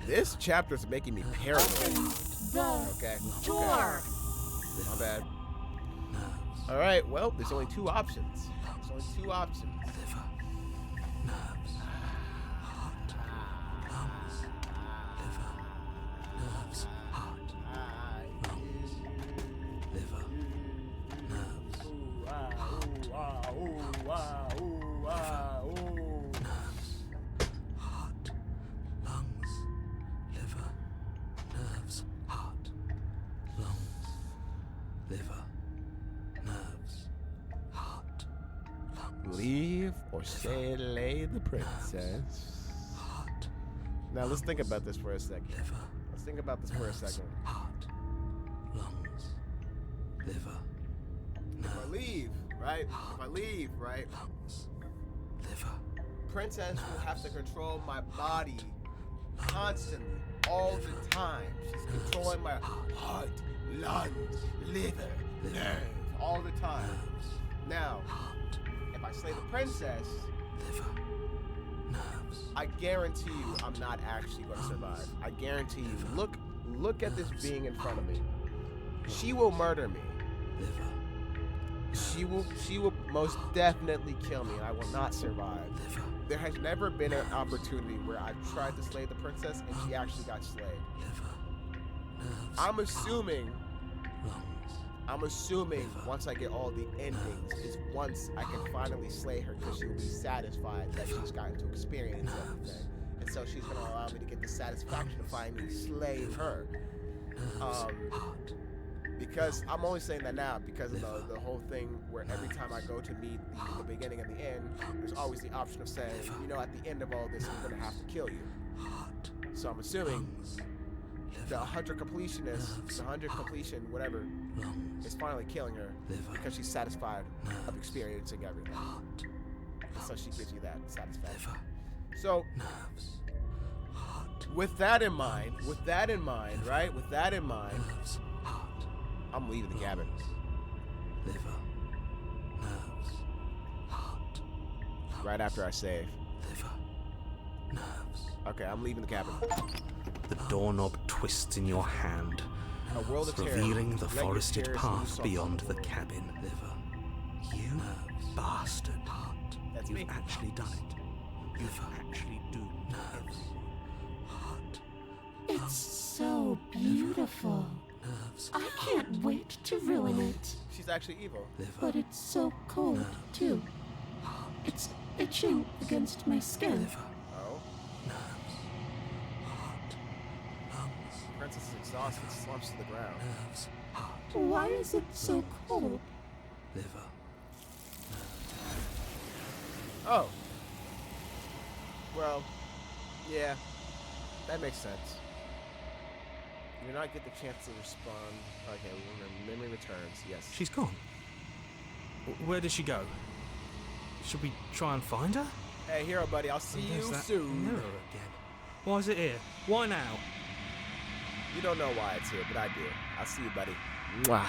This chapter's making me paranoid. Open the Okay. door. My bad. Nerves. All right. Well, there's only two options. There's only two options. Liver. Nerves. Heart. Lungs. Liver. Nerves. Heart. Lungs. Liver. Nerves. Nerves. Heart. Lungs. Liver. Nerves. Heart. Lungs. Liver. Nerves. Heart. Lungs. Leave or slay the princess. Heart. Now let's think about this for a second. Liver. Let's think about this for a Nerves. second. Heart. Lungs. Liver. If I Nerves. leave, right? If I leave, right? Lungs. Liver. Princess will have to control my body constantly, all the time. She's controlling my heart, lungs, liver, nerve, all the time. Nerves. Now, Heart. if I slay the princess, Liver. Nerves. I guarantee you I'm not actually going to survive. I guarantee you. Look at this being in front of me. She will murder me. Liver. She will most definitely kill me, and I will not survive. Liver. There has never been an opportunity where I've tried to slay the princess and she actually got slayed. Liver. Nerves. I'm assuming Lungs. once I get all the endings is once I can finally slay her because she'll be satisfied that she's gotten to experience everything. And so she's gonna allow me to get the satisfaction of finally slaying her. Nerves. Um, Heart. Because I'm only saying that now because of the whole thing where every time I go to meet the beginning and the end, there's always the option of saying, you know, at the end of all this, I'm gonna have to kill you. Heart. So I'm assuming Lungs. the 100 completionist, nerves, the 100 heart, completion, whatever, lungs, is finally killing her liver, because she's satisfied of nerves, experiencing everything. heart, And so she gives you that satisfaction. liver, So, nerves, heart, with that in mind, right? With that in mind, nerves, heart, I'm leaving the cabin. liver, nerves, heart, Right after I save. liver, nerves. Okay, I'm leaving the cabin. The doorknob twists in your hand, A world of terror. revealing the Let your forested terrors path loose on beyond the someone. cabin. Liver, You nerves, bastard. heart, That's You've me. actually done it. You've actually doomed nerves, heart, It's so beautiful. nerves, I can't wait to ruin it. She's actually evil. liver, But it's so cold, too. It's itching against my skin. liver, Oh, nerves, heart, lungs, Princess is exhausted, slumps to the ground. nerves, heart, Why is it so cold? liver, Oh. Well, yeah, that makes sense. You do not get the chance to respond. Okay, memory returns. Yes. She's gone. Where did she go? Should we try and find her? Hey, hero buddy, I'll see There's you that soon. mirror again. Why is it here? Why now? You don't know why it's here, but I do. I'll see you, buddy. Mwah.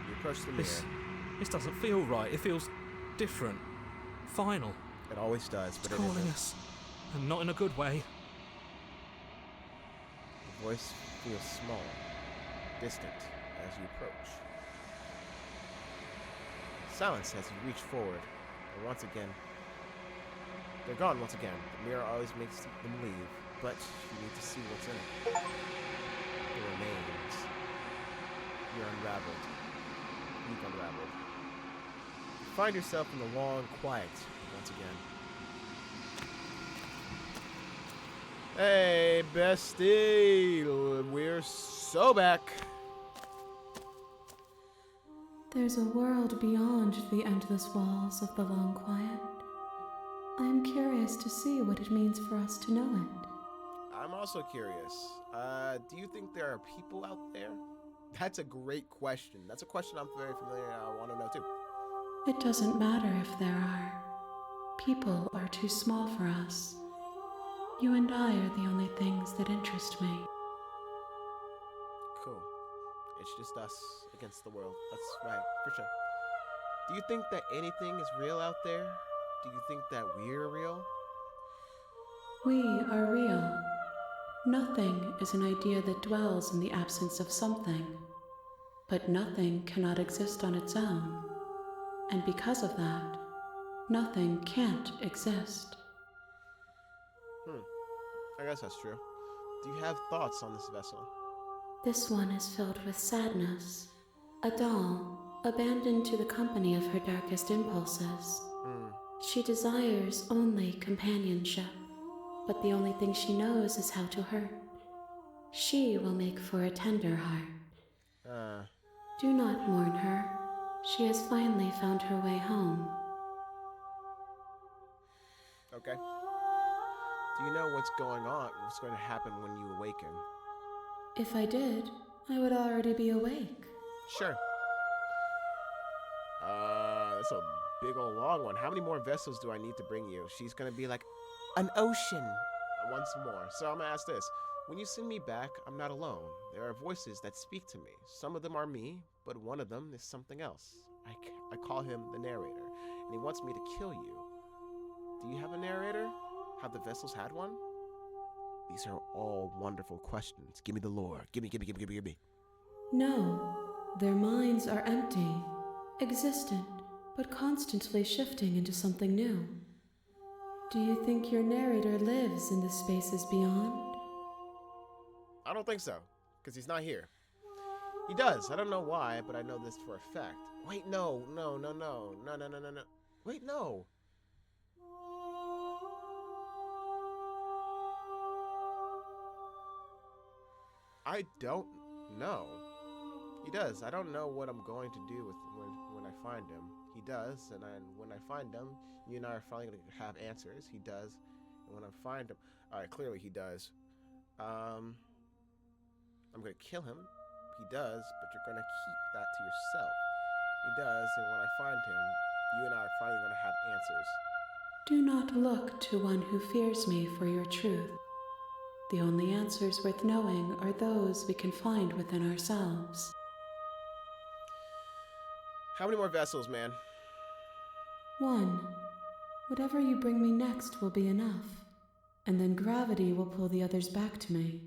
You approach the mirror. This doesn't feel right. It feels different. Final. It always does, but It's it calling isn't. us. And not in a good way. The voice feels small, distant as you approach. Silence as you reach forward, and once again, they're gone once again. The mirror always makes them leave, but you need to see what's in it. The remains. You're unraveled. You've unraveled. You find yourself in the long quiet once again. Hey, bestie! We're so back. There's a world beyond the endless walls of the long quiet. I am curious to see what it means for us to know it. I'm also curious. Do you think there are people out there? That's a great question. That's a question I'm very familiar. I want to know too. It doesn't matter if there are. People are too small for us. You and I are the only things that interest me. Cool. It's just us against the world. That's right, for sure. Do you think that anything is real out there? Do you think that we're real? We are real. Nothing is an idea that dwells in the absence of something. But nothing cannot exist on its own. And because of that, nothing can't exist. I guess that's true. Do you have thoughts on this vessel? This one is filled with sadness. A doll, abandoned to the company of her darkest impulses. She desires only companionship, but the only thing she knows is how to hurt. She will make for a tender heart. Do not mourn her. She has finally found her way home. Okay. Do you know what's going on? What's going to happen when you awaken? If I did, I would already be awake. Sure. That's a big old long one. How many more vessels do I need to bring you? She's gonna be like, an ocean. Once more. So I'm gonna ask this. When you send me back, I'm not alone. There are voices that speak to me. Some of them are me, but one of them is something else. I call him the narrator, and he wants me to kill you. Do you have a narrator? Have the vessels had one? These are all wonderful questions. Give me the lore. Give me. No, their minds are empty, existent, but constantly shifting into something new. Do you think your narrator lives in the spaces beyond? I don't think so, because he's not here. He does. I don't know why, but I know this for a fact. Wait, no. Wait, no. I don't know. He does. I don't know what I'm going to do with when I find him. He does, and when I find him, you and I are finally going to have answers. He does, when I find him, all right, clearly he does. I'm gonna kill him. He does, but you're gonna keep that to yourself. He does, and when I find him, you and I are finally gonna have answers. Do not look to one who fears me for your truth. The only answers worth knowing are those we can find within ourselves. How many more vessels, man? 1. Whatever you bring me next will be enough, and then gravity will pull the others back to me.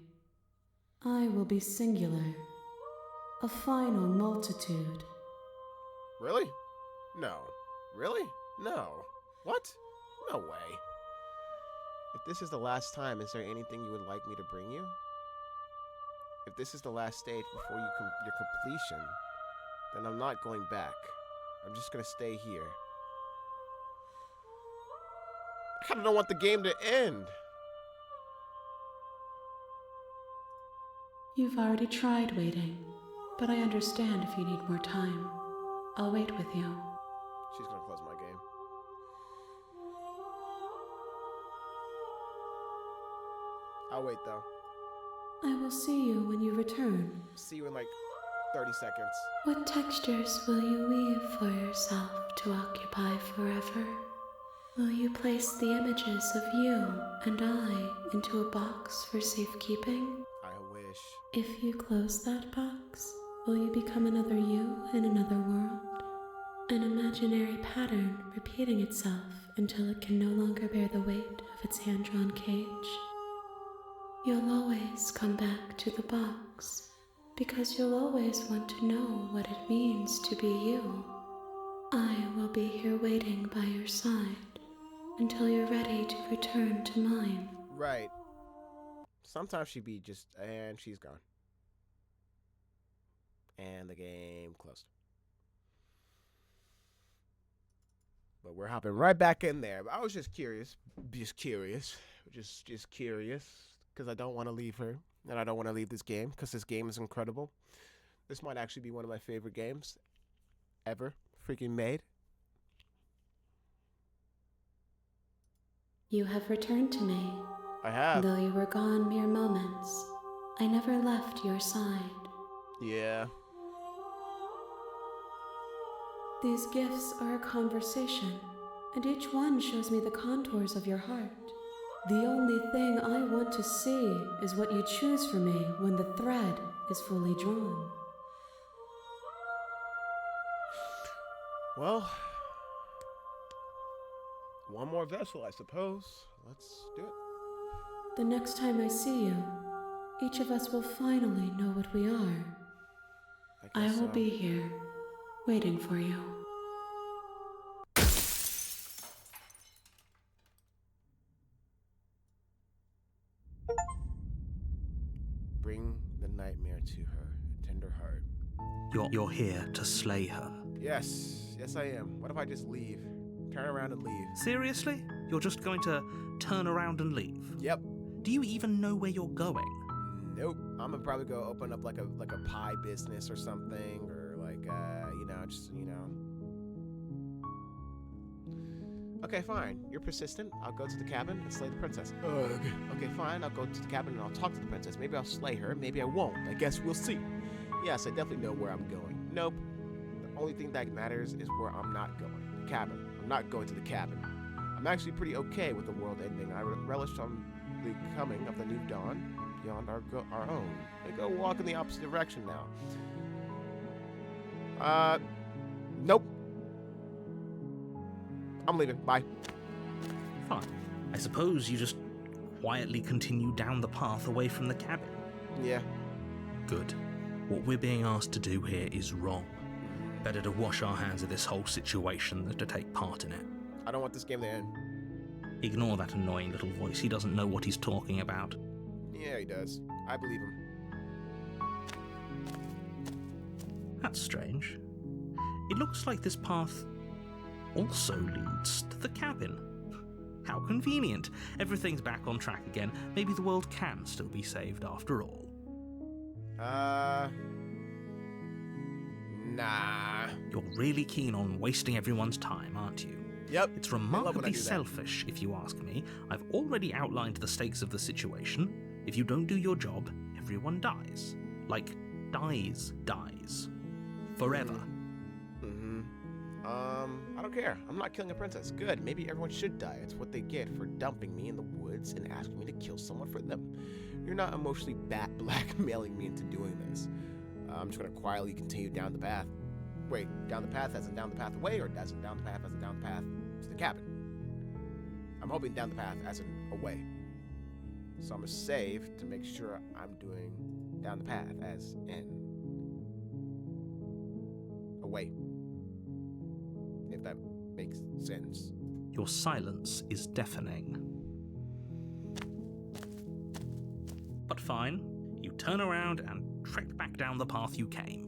I will be singular, a final multitude. Really? No. Really? No. What? No way. If this is the last time, is there anything you would like me to bring you? If this is the last stage before your completion, then I'm not going back. I'm just gonna stay here. I kinda don't want the game to end. You've already tried waiting, but I understand if you need more time. I'll wait with you. She's gonna close my game. I'll wait though. I will see you when you return. See you in like 30 seconds. What textures will you weave for yourself to occupy forever? Will you place the images of you and I into a box for safekeeping? I wish. If you close that box, will you become another you in another world? An imaginary pattern repeating itself until it can no longer bear the weight of its hand-drawn cage? You'll always come back to the box, because you'll always want to know what it means to be you. I will be here waiting by your side until you're ready to return to mine. Right. Sometimes she'd be just, and she's gone. And the game closed. But we're hopping right back in there. I was just curious, because I don't want to leave her, and I don't want to leave this game, because this game is incredible. This might actually be one of my favorite games ever freaking made. You have returned to me. I have. Though you were gone mere moments, I never left your side. Yeah. These gifts are a conversation, and each one shows me the contours of your heart. The only thing I want to see is what you choose for me when the thread is fully drawn. Well, one more vessel, I suppose. Let's do it. The next time I see you, each of us will finally know what we are. I guess will so. be here, waiting for you. Bring the nightmare to her, a tender heart. You're here to slay her. Yes, yes I am. What if I just leave? Turn around and leave. Seriously? You're just going to turn around and leave? Yep. Do you even know where you're going? Nope. I'm gonna probably go open up like a pie business or something, or like Okay, fine. You're persistent. I'll go to the cabin and slay the princess. Ugh. Okay, fine. I'll go to the cabin and I'll talk to the princess. Maybe I'll slay her. Maybe I won't. I guess we'll see. Yes, I definitely know where I'm going. Nope. The only thing that matters is where I'm not going. The cabin. I'm not going to the cabin. I'm actually pretty okay with the world ending. I relish on the coming of the new dawn beyond our own. I go walk in the opposite direction now. Nope. I'm leaving. Bye. Fine. I suppose you just quietly continue down the path away from the cabin. Yeah. Good. What we're being asked to do here is wrong. Better to wash our hands of this whole situation than to take part in it. I don't want this game to end. Ignore that annoying little voice. He doesn't know what he's talking about. Yeah, he does. I believe him. That's strange. It looks like this path also leads to the cabin. How convenient. Everything's back on track again. Maybe the world can still be saved after all. Nah. You're really keen on wasting everyone's time, aren't you? Yep. It's I love when I remarkably do that. selfish, if you ask me. I've already outlined the stakes of the situation. If you don't do your job, everyone dies. Like, dies. Forever. Mm-hmm. I don't care. I'm not killing a princess. Good. Maybe everyone should die. It's what they get for dumping me in the woods and asking me to kill someone for them. You're not emotionally blackmailing me into doing this. I'm just gonna quietly continue down the path. Wait, down the path as in down the path away, or as in down the path as in down the path to the cabin? I'm hoping down the path as in away. So I'm gonna save to make sure I'm doing down the path as in away. If that makes sense. Your silence is deafening. But fine, you turn around and trek back down the path you came.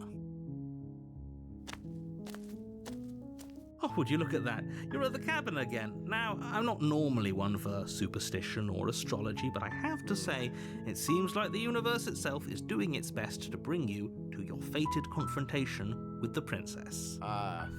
Oh, would you look at that? You're at the cabin again. Now, I'm not normally one for superstition or astrology, but I have to say, it seems like the universe itself is doing its best to bring you to your fated confrontation with the princess.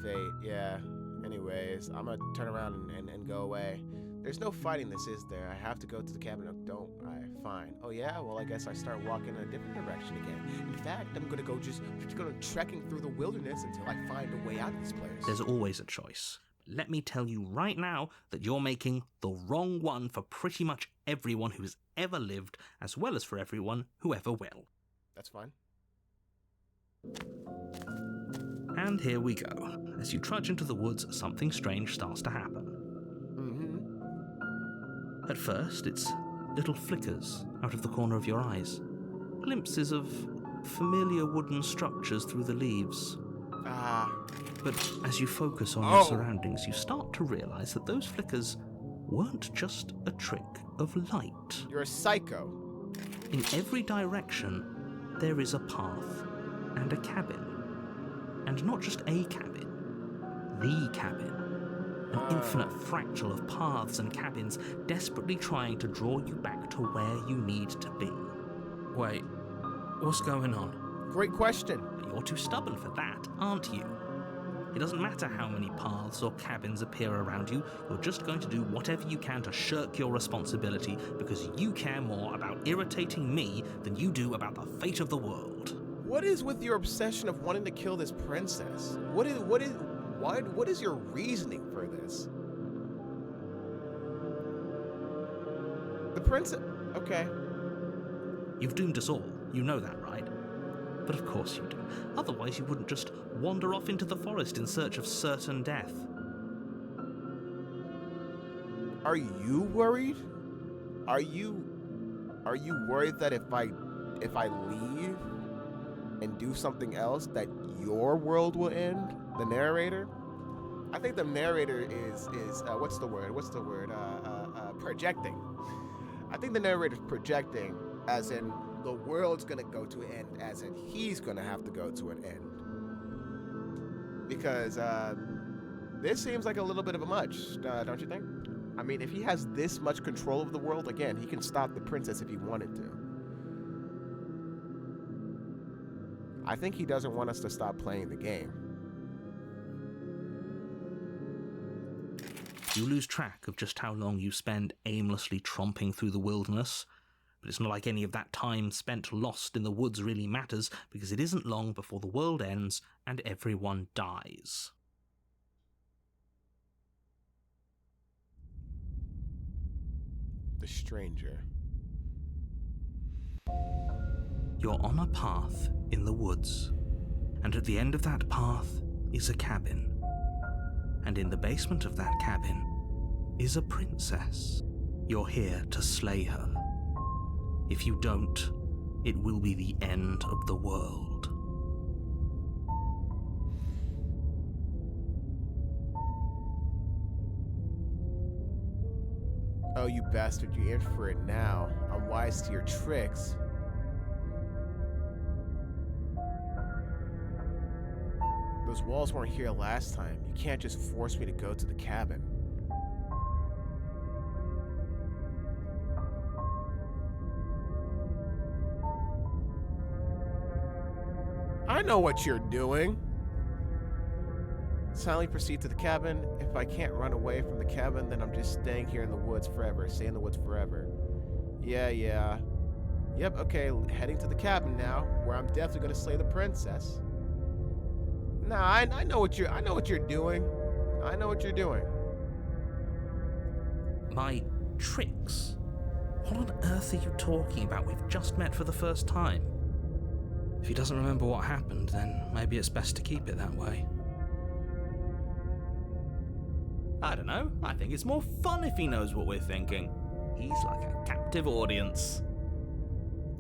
Fate, yeah. Anyways, I'm gonna turn around and go away. There's no fighting this, is there? I have to go to the cabin, don't I? Fine. Oh yeah? Well, I guess I start walking in a different direction again. In fact, I'm gonna go just go trekking through the wilderness until I find a way out of this place. There's always a choice. Let me tell you right now that you're making the wrong one for pretty much everyone who's ever lived, as well as for everyone who ever will. That's fine. And here we go. As you trudge into the woods, something strange starts to happen. At first, it's little flickers out of the corner of your eyes. Glimpses of familiar wooden structures through the leaves. But as you focus on your surroundings, you start to realize that those flickers weren't just a trick of light. You're a psycho. In every direction, there is a path and a cabin. And not just a cabin, the cabin. An infinite fractal of paths and cabins desperately trying to draw you back to where you need to be. Wait, what's going on? Great question. But you're too stubborn for that, aren't you? It doesn't matter how many paths or cabins appear around you, you're just going to do whatever you can to shirk your responsibility because you care more about irritating me than you do about the fate of the world. What is with your obsession of wanting to kill this princess? What is your reasoning for this? The princess. Okay. You've doomed us all, you know that, right? But of course you do. Otherwise you wouldn't just wander off into the forest in search of certain death. Are you worried? Are you worried that if I leave and do something else that your world will end? The narrator? I think the narrator is what's the word? Projecting. I think the narrator's projecting as in the world's gonna go to an end, as in he's gonna have to go to an end. Because this seems like a little bit of a much, don't you think? I mean, if he has this much control of the world, again, he can stop the princess if he wanted to. I think he doesn't want us to stop playing the game. You lose track of just how long you spend aimlessly tromping through the wilderness, but it's not like any of that time spent lost in the woods really matters, because it isn't long before the world ends and everyone dies. The stranger. You're on a path in the woods, and at the end of that path is a cabin. And in the basement of that cabin is a princess. You're here to slay her. If you don't, it will be the end of the world. Oh, you bastard, you're in for it now. I'm wise to your tricks. Those walls weren't here last time. You can't just force me to go to the cabin. I know what you're doing. Silently proceed to the cabin. If I can't run away from the cabin, then I'm just staying here in the woods forever. Stay in the woods forever. Yeah. Yep, okay, heading to the cabin now, where I'm definitely gonna slay the princess. Nah, I know what you're doing. I know what you're doing. My tricks? What on earth are you talking about? We've just met for the first time. If he doesn't remember what happened, then maybe it's best to keep it that way. I don't know. I think it's more fun if he knows what we're thinking. He's like a captive audience.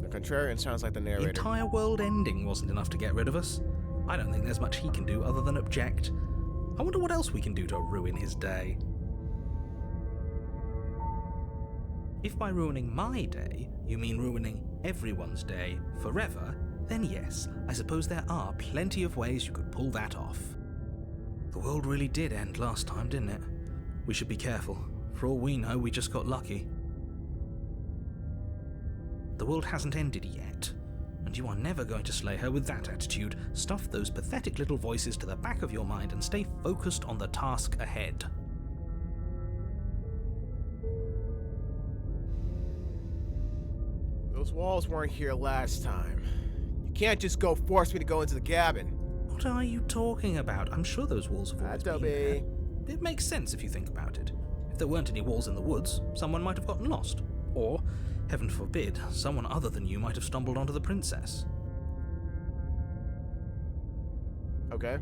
The contrarian sounds like the The narrator. entire world ending wasn't enough to get rid of us. I don't think there's much he can do other than object. I wonder what else we can do to ruin his day. If by ruining my day, you mean ruining everyone's day forever, then yes, I suppose there are plenty of ways you could pull that off. The world really did end last time, didn't it? We should be careful. For all we know, we just got lucky. The world hasn't ended yet, and you are never going to slay her with that attitude. Stuff those pathetic little voices to the back of your mind and stay focused on the task ahead. Those walls weren't here last time. You can't just go force me to go into the cabin. What are you talking about? I'm sure those walls have always been there. It makes sense if you think about it. If there weren't any walls in the woods, someone might have gotten lost. Or, heaven forbid, someone other than you might have stumbled onto the princess. Okay.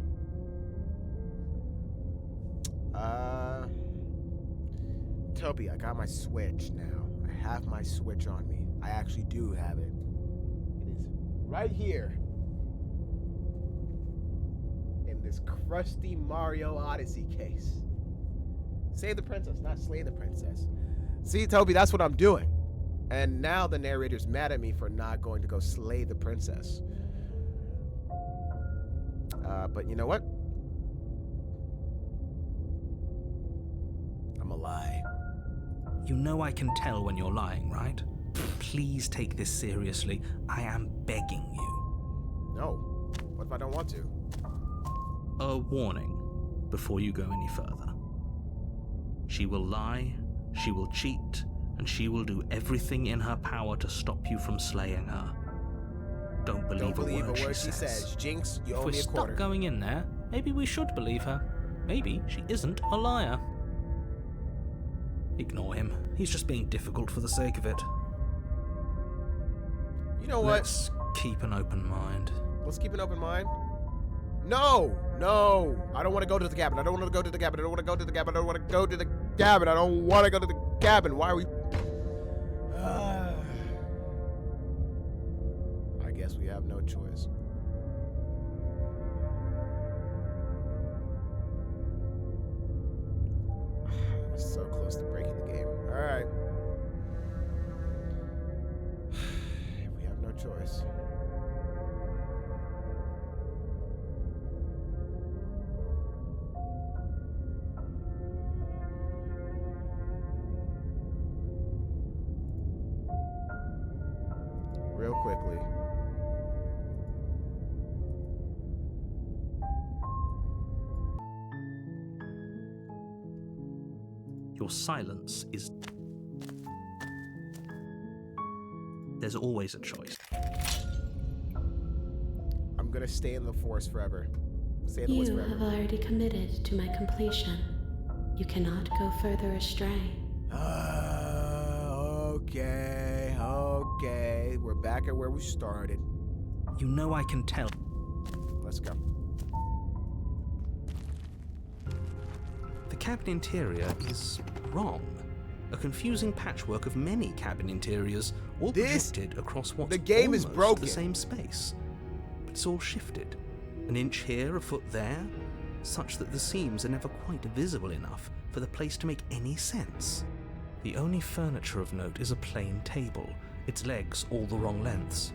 Toby, I got my Switch now. I have my Switch on me. I actually do have it. It is right here. In this crusty Mario Odyssey case. Save the princess, not slay the princess. See, Toby, that's what I'm doing. And now the narrator's mad at me for not going to go slay the princess. But you know what? I'm a lie. You know I can tell when you're lying, right? Please take this seriously. I am begging you. No. What if I don't want to? A warning before you go any further. She will lie, she will cheat, and she will do everything in her power to stop you from slaying her. Don't believe a word she says. Jinx, you If owe we're me a stuck quarter. going in there, maybe we should believe her. Maybe she isn't a liar. Ignore him. He's just being difficult for the sake of it. You know what? Let's keep an open mind. Let's keep an open mind. No! I don't want to go to the cabin. I don't want to go to the cabin. I don't want to go to the cabin. I don't want to go to the cabin. I don't want to go to the cabin. Why are we... I guess we have no choice. So close to breaking the game. Alright. We have no choice. Real quickly. Your silence is... There's always a choice. I'm gonna stay in the forest forever. Stay in the woods You forever. have already committed to my completion. You cannot go further astray. Okay. We're back at where we started. You know I can tell. Let's go. The cabin interior is wrong. A confusing patchwork of many cabin interiors, all This- projected across what's the game is almost broken. the same space. But it's all shifted. An inch here, a foot there, such that the seams are never quite visible enough for the place to make any sense. The only furniture of note is a plain table, its legs all the wrong lengths,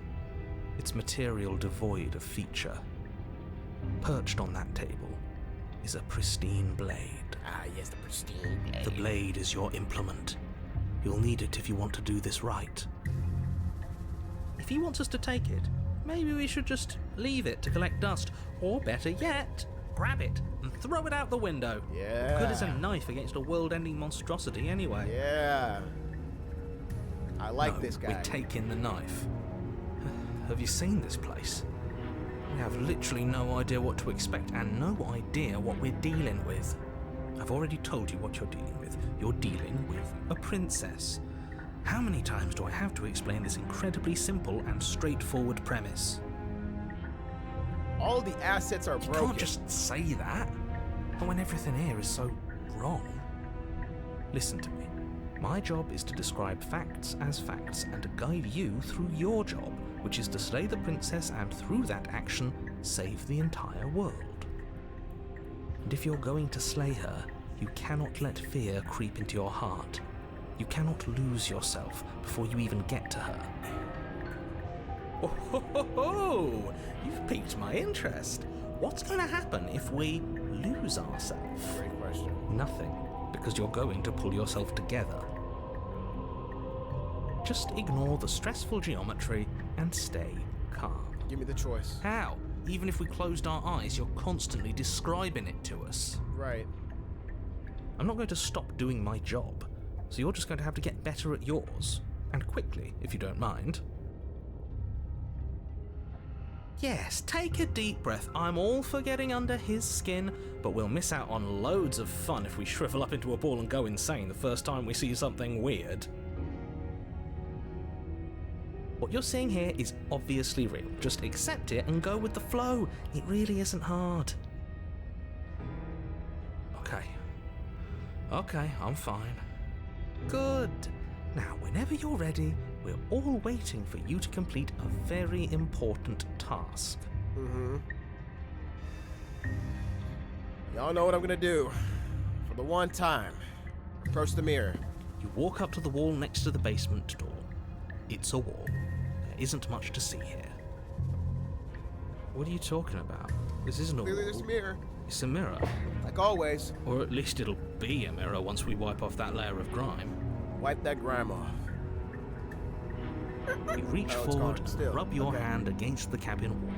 its material devoid of feature. Perched on that table is a pristine blade. Ah, yes, the pristine blade. The blade is your implement. You'll need it if you want to do this right. If he wants us to take it, maybe we should just leave it to collect dust. Or better yet, grab it and throw it out the window. Yeah. Good as a knife against a world-ending monstrosity anyway. Yeah. I like No, this guy. we're taking the knife. Have you seen this place? We have literally no idea what to expect and no idea what we're dealing with. I've already told you what you're dealing with. You're dealing with a princess. How many times do I have to explain this incredibly simple and straightforward premise? All the assets are You broken. can't just say that. But when everything here is so wrong. Listen to me. My job is to describe facts as facts and to guide you through your job, which is to slay the princess and through that action, save the entire world. And if you're going to slay her, you cannot let fear creep into your heart. You cannot lose yourself before you even get to her. Oh, ho, ho, ho. You've piqued my interest. What's going to happen if we lose ourselves? Great question. Nothing, because you're going to pull yourself together. Just ignore the stressful geometry and stay calm. Give me the choice. How? Even if we closed our eyes, you're constantly describing it to us. Right. I'm not going to stop doing my job, so you're just going to have to get better at yours. And quickly, if you don't mind. Yes, take a deep breath. I'm all for getting under his skin, but we'll miss out on loads of fun if we shrivel up into a ball and go insane the first time we see something weird. What you're seeing here is obviously real. Just accept it and go with the flow. It really isn't hard. Okay, I'm fine. Good. Now, whenever you're ready, we're all waiting for you to complete a very important task. Mm-hmm. Y'all know what I'm gonna do. For the one time, approach the mirror. You walk up to the wall next to the basement door. It's a wall. There isn't much to see here. What are you talking about? This isn't a Clearly, there's a wall. mirror. It's a mirror. Like always, Or at least it'll be a mirror once we wipe off that layer of grime. wipe that grime off. You reach Oh, it's forward gone. Still. and rub your Okay. hand against the cabin wall.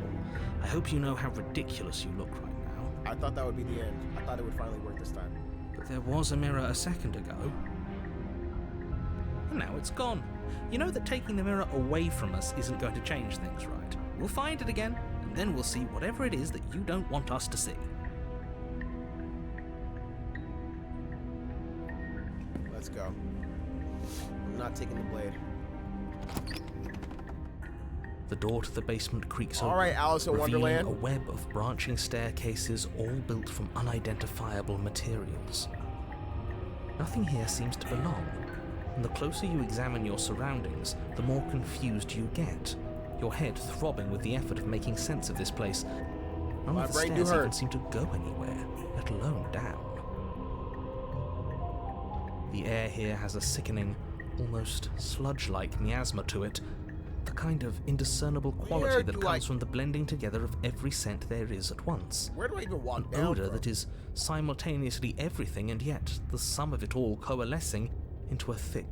I hope you know how ridiculous you look right now. I thought that would be the end. I thought it would finally work this time. But there was a mirror a second ago. And now it's gone. You know that taking the mirror away from us isn't going to change things, right? We'll find it again, and then we'll see whatever it is that you don't want us to see. Let's go. I'm not taking the blade. The door to the basement creaks All open, right, Alice in revealing Wonderland. a web of branching staircases all built from unidentifiable materials. Nothing here seems to belong, and the closer you examine your surroundings, the more confused you get, your head throbbing with the effort of making sense of this place. None My of the brain do stairs hurt. even seem to go anywhere, let alone down. The air here has a sickening, almost sludge-like miasma to it, the kind of indiscernible quality Where that do comes I- from the blending together of every scent there is at once. Where do I even walk An down odor from? that is simultaneously everything and yet the sum of it all coalescing into a thick,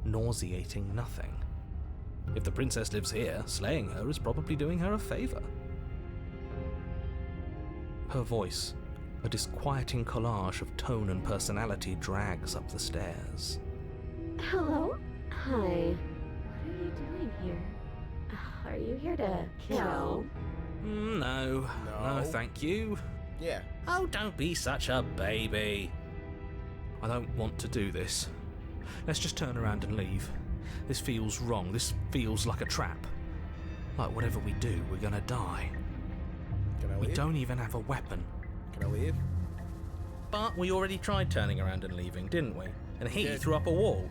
nauseating nothing. If the princess lives here, slaying her is probably doing her a favor. Her voice, a disquieting collage of tone and personality, drags up the stairs. Hello? Hi. What are you doing here? Are you here to kill? No, No. thank you. Yeah. Oh, don't be such a baby. I don't want to do this. Let's just turn around and leave. This feels wrong. This feels like a trap. Like whatever we do, we're gonna die. Can I We leave? don't even have a weapon. Can I leave? But we already tried turning around and leaving, didn't we? And he did. threw up a wall.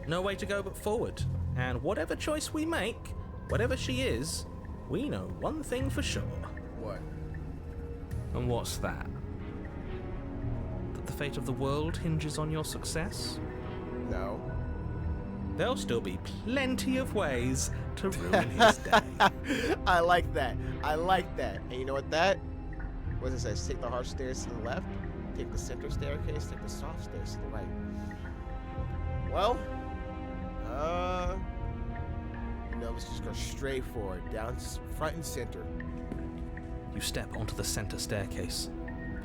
No way to go but forward. And whatever choice we make, whatever she is, we know one thing for sure. What? And what's that? That the fate of the world hinges on your success? No. There'll still be plenty of ways to ruin his day. I like that. I like that. And you know what that? What does it say? Take the hard stairs to the left, take the center staircase, take the soft stairs to the right. Well, no, let's just go straight forward, down front and center. You step onto the center staircase.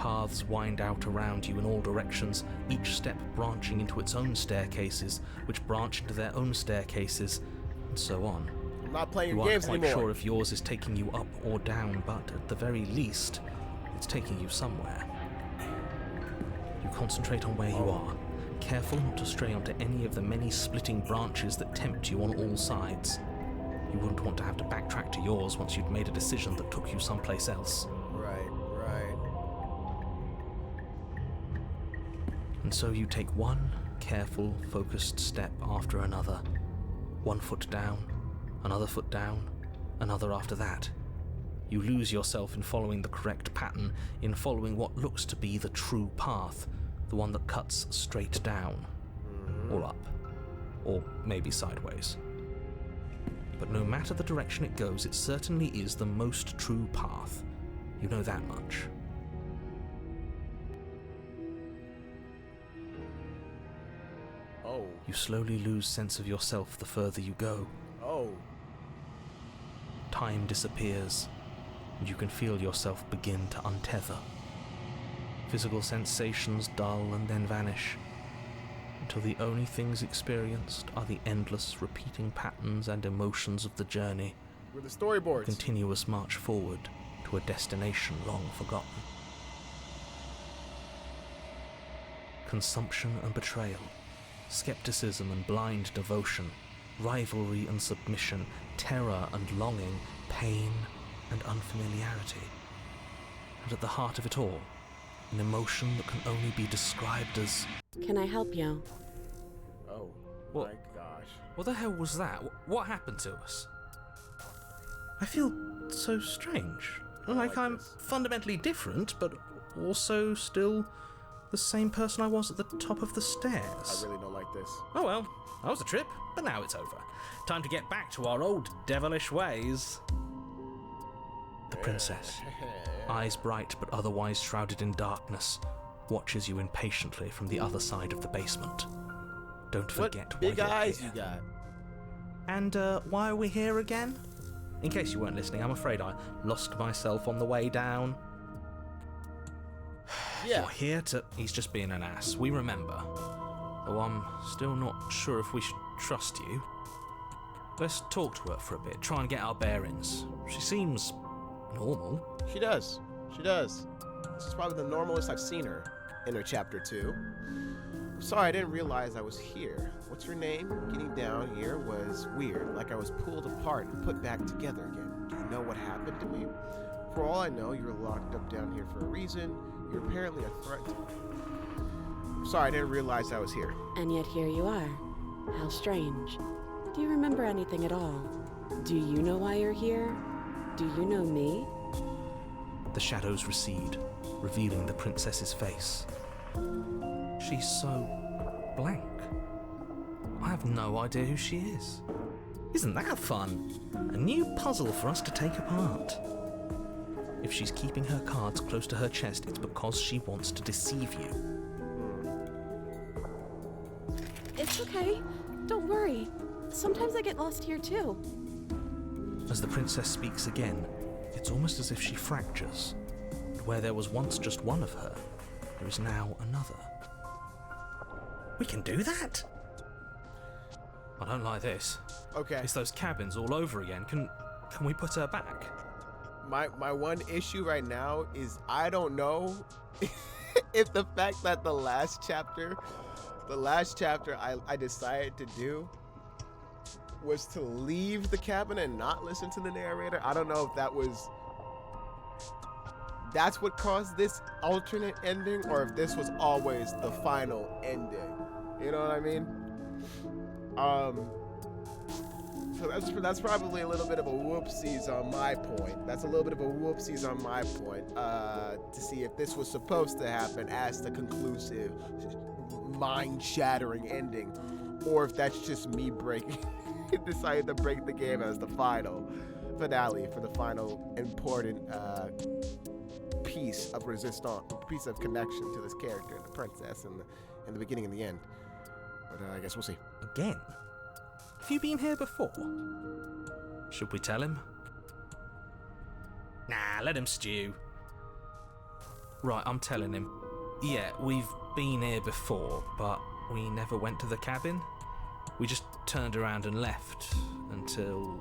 Paths wind out around you in all directions, each step branching into its own staircases, which branch into their own staircases, and so on. I'm not playing You your aren't games quite anymore. sure if yours is taking you up or down, but at the very least, it's taking you somewhere. You concentrate on where you are, careful not to stray onto any of the many splitting branches that tempt you on all sides. You wouldn't want to have to backtrack to yours once you'd made a decision that took you someplace else. Right. And so you take one careful, focused step after another. 1 foot down, another foot down, another after that. You lose yourself in following the correct pattern, in following what looks to be the true path, the one that cuts straight down, or up, or maybe sideways. But no matter the direction it goes, it certainly is the most true path. You know that much. Oh. You slowly lose sense of yourself the further you go. Oh. Time disappears, and you can feel yourself begin to untether. Physical sensations dull and then vanish, until the only things experienced are the endless repeating patterns and emotions of the journey, We're the storyboards. continuous march forward to a destination long forgotten. Consumption and betrayal, skepticism and blind devotion, rivalry and submission, terror and longing, pain and unfamiliarity. And at the heart of it all, an emotion that can only be described as... Can I help you? Oh. What? My gosh. What the hell was that? What happened to us? I feel so strange. Like I'm this. fundamentally different, but also still the same person I was at the top of the stairs. I really don't like this. Oh well, that was a trip, but now it's over. Time to get back to our old devilish ways. The princess, eyes bright but otherwise shrouded in darkness, watches you impatiently from the other side of the basement. Don't forget What big why you're eyes here. you got? And why are we here again? In case you weren't listening, I'm afraid I lost myself on the way down. Yeah. You're here to... He's just being an ass. We remember. Though I'm still not sure if we should trust you. Let's talk to her for a bit, try and get our bearings. She seems normal. She does. She does. This is probably the normalest I've seen her in her chapter 2. Sorry, I didn't realize I was here. What's your name? Getting down here was weird, like I was pulled apart and put back together again. Do you know what happened to me? For all I know, you were locked up down here for a reason. You're apparently a threat. Sorry, I didn't realize I was here. And yet here you are. How strange. Do you remember anything at all? Do you know why you're here? Do you know me? The shadows recede, revealing the princess's face. She's so blank. I have no idea who she is. Isn't that fun? A new puzzle for us to take apart. If she's keeping her cards close to her chest, it's because she wants to deceive you. It's okay. Don't worry. Sometimes I get lost here too. As the princess speaks again, it's almost as if she fractures. And where there was once just one of her, there is now another. We can do that? I don't like this. Okay. It's those cabins all over again. Can we put her back? My one issue right now is I don't know if the fact that the last chapter I decided to do was to leave the cabin and not listen to the narrator. I don't know if that's what caused this alternate ending, or if this was always the final ending. You know what I mean? So that's probably a little bit of a whoopsies on my point. That's a little bit of a whoopsies on my point. To see if this was supposed to happen as the conclusive, mind-shattering ending, or if that's just me decided to break the game as the final finale for the final important piece of resistance, piece of connection to this character, the princess, in the beginning and the end. But I guess we'll see. Again? Have you been here before? Should we tell him? Nah, let him stew. Right, I'm telling him. Yeah, we've been here before, but we never went to the cabin. We just turned around and left until...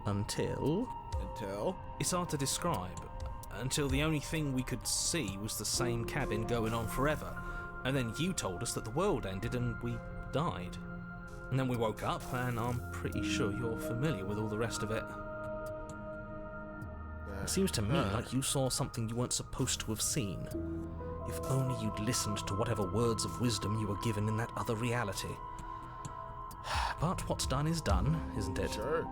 Until? It's hard to describe. Until the only thing we could see was the same cabin going on forever. And then you told us that the world ended and we died. And then we woke up, and I'm pretty sure you're familiar with all the rest of it. It seems to me like you saw something you weren't supposed to have seen. If only you'd listened to whatever words of wisdom you were given in that other reality. But what's done is done, isn't it? Sure.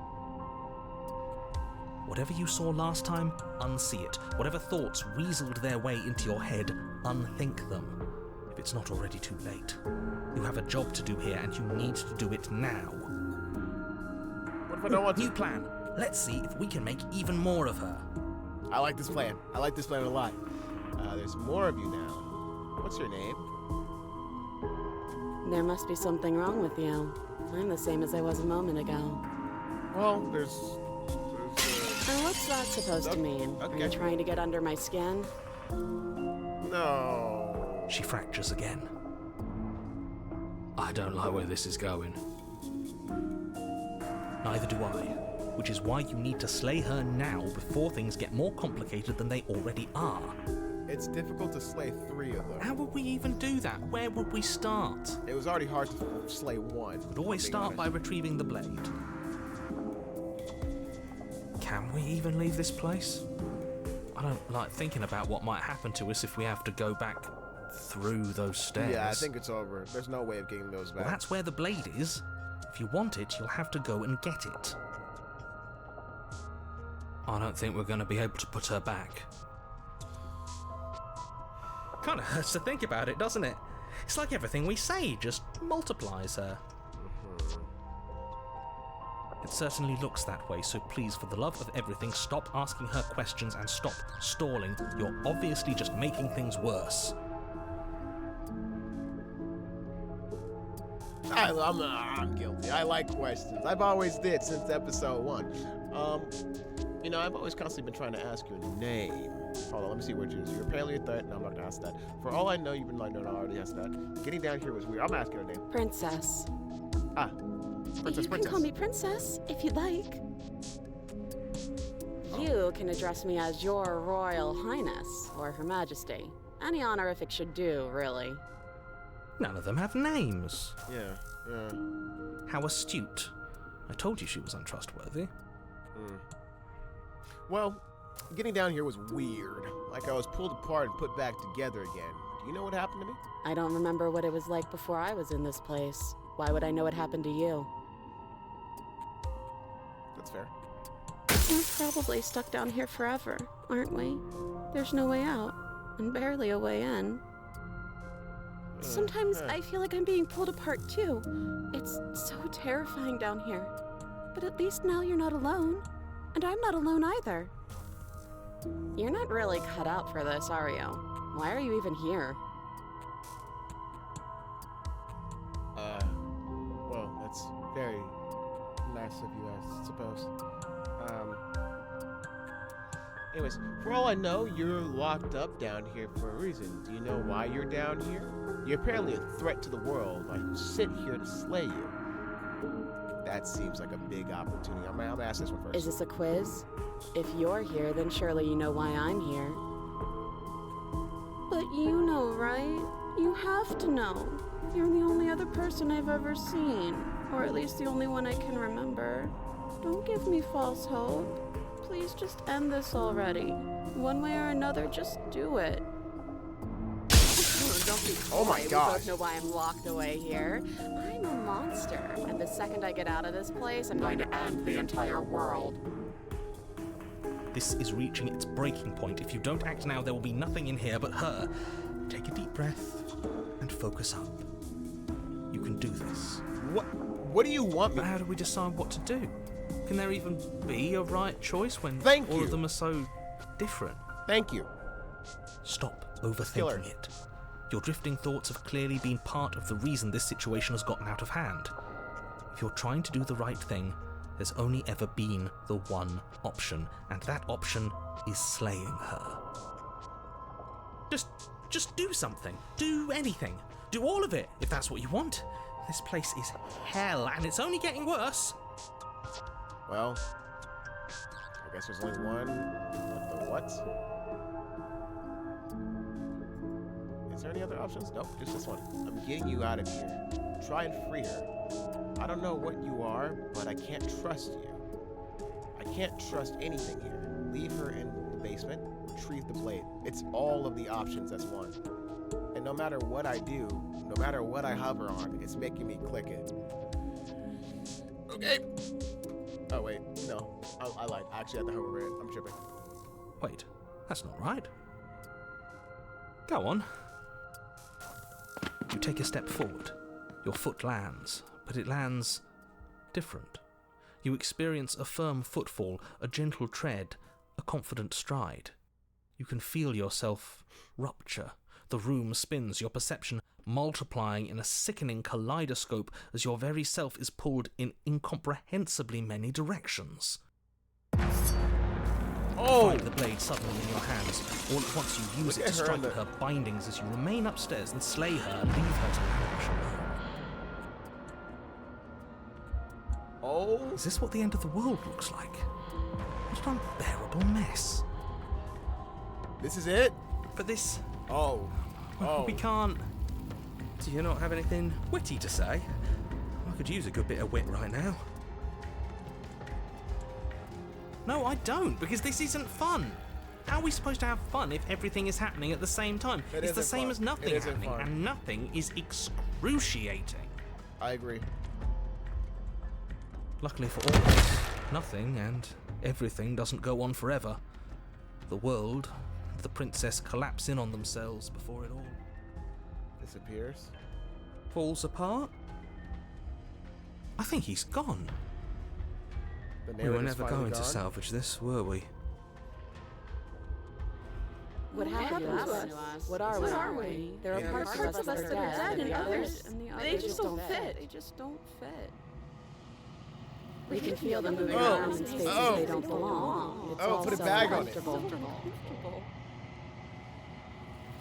Whatever you saw last time, unsee it. Whatever thoughts weaseled their way into your head, unthink them. If it's not already too late. You have a job to do here, and you need to do it now. What if I don't want to? New plan. Let's see if we can make even more of her. I like this plan. I like this plan a lot. There's more of you now. What's your name? There must be something wrong with you. I'm the same as I was a moment ago. Well, there's And what's that supposed to mean? Are you Okay. trying to get under my skin? no. She fractures again. I don't like where this is going. Neither do I. Which is why you need to slay her now before things get more complicated than they already are. It's difficult to slay 3 of them. How would we even do that? Where would we start? It was already hard to slay 1. We'd always start by retrieving the blade. Can we even leave this place? I don't like thinking about what might happen to us if we have to go back through those stairs. Yeah, I think it's over. There's no way of getting those back. Well, that's where the blade is. If you want it, you'll have to go and get it. I don't think we're going to be able to put her back. Kind of hurts to think about it, doesn't it? It's like everything we say just multiplies her. It certainly looks that way, so please, for the love of everything, stop asking her questions and stop stalling. You're obviously just making things worse. I'm guilty. I like questions. I've always did since episode 1. I've always constantly been trying to ask you a name. Hold on, let me see what you do. You're apparently a threat. No, I'm not gonna ask that. For all I know, you've been like, no, I already asked that. Getting down here was weird. I'm asking her name. Princess. Princess. You can call me Princess if you'd like. You can address me as Your Royal Highness or Her Majesty. Any honorific should do, really. None of them have names. Yeah. How astute. I told you she was untrustworthy. Well, getting down here was weird. Like I was pulled apart and put back together again. Do you know what happened to me? I don't remember what it was like before I was in this place. Why would I know what happened to you? That's fair. We're probably stuck down here forever, aren't we? There's no way out, and barely a way in. Sometimes I feel like I'm being pulled apart too. It's so terrifying down here. But at least now you're not alone. And I'm not alone either. You're not really cut out for this, are you? Why are you even here? Well, that's very nice of you, I suppose. Anyways, for all I know, you're locked up down here for a reason. Do you know why you're down here? You're apparently a threat to the world. I sit here to slay you. That seems like a big opportunity. I'm gonna ask this one first. Is this a quiz? If you're here, then surely you know why I'm here. But you know, right? You have to know. You're the only other person I've ever seen. Or at least the only one I can remember. Don't give me false hope. Please just end this already. One way or another, just do it. Don't be Oh my coy. gosh. We both know why I'm locked away here. I'm a monster, and the second I get out of this place, I'm going to end the entire world. This is reaching its breaking point. If you don't act now, there will be nothing in here but her. Take a deep breath and focus up. You can do this. What do you want me? But how do we decide what to do? Can there even be a right choice when Thank all you. of them are so different? Thank you. Stop Killer. overthinking it. Your drifting thoughts have clearly been part of the reason this situation has gotten out of hand. If you're trying to do the right thing, there's only ever been the one option, and that option is slaying her. Just do something. Do anything. Do all of it, if that's what you want. This place is hell, and it's only getting worse. Well, I guess there's only one. The what? Is there any other options? Nope, just this one. I'm getting you out of here. Try and free her. I don't know what you are, but I can't trust you. I can't trust anything here. Leave her in the basement, retrieve the blade. It's all of the options as one. And no matter what I do, no matter what I hover on, it's making me click it. Okay. Oh wait, no. I lied. I actually had the hover it. I'm tripping. Wait, that's not right. Go on. You take a step forward. Your foot lands, but it lands different. You experience a firm footfall, a gentle tread, a confident stride. You can feel yourself rupture. The room spins, your perception multiplying in a sickening kaleidoscope as your very self is pulled in incomprehensibly many directions. Oh! Find the blade suddenly in your hands. All at once you use it to strike at her bindings as you remain upstairs and slay her and leave her to languish alone. Oh! Is this what the end of the world looks like? What an unbearable mess. This is it? But this... Oh. Oh. We can't... Do you not have anything witty to say? I could use a good bit of wit right now. No, I don't, because this isn't fun. How are we supposed to have fun if everything is happening at the same time? It's the same as nothing happening, and nothing is excruciating. I agree. Luckily for all of us, nothing and everything doesn't go on forever. The world and the princess collapse in on themselves before it all Disappears. falls apart. I think he's gone. We were never going to salvage this, were we? What happened to us? What are we? There are parts of us that are dead, and the others they just don't fit. They just don't fit. we can feel them moving around in spaces they don't belong. It's all Put a so bag on it. uncomfortable.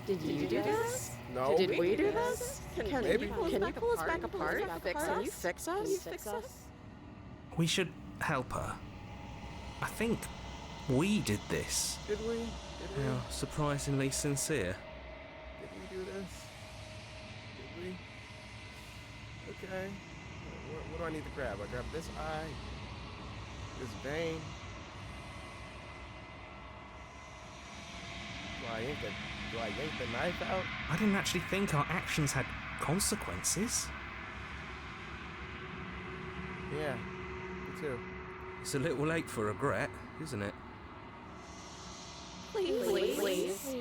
Did you do this? No. Did we do this? Can Maybe. you pull us back apart? Can you fix us? We should help her. I think we did this. Did we? How surprisingly sincere. Did we do this? Did we? Okay. What do I need to grab? I grab this eye, this vein. Do I yank the knife out? I didn't actually think our actions had consequences. Yeah, me too. It's a little late for regret, isn't it? Please.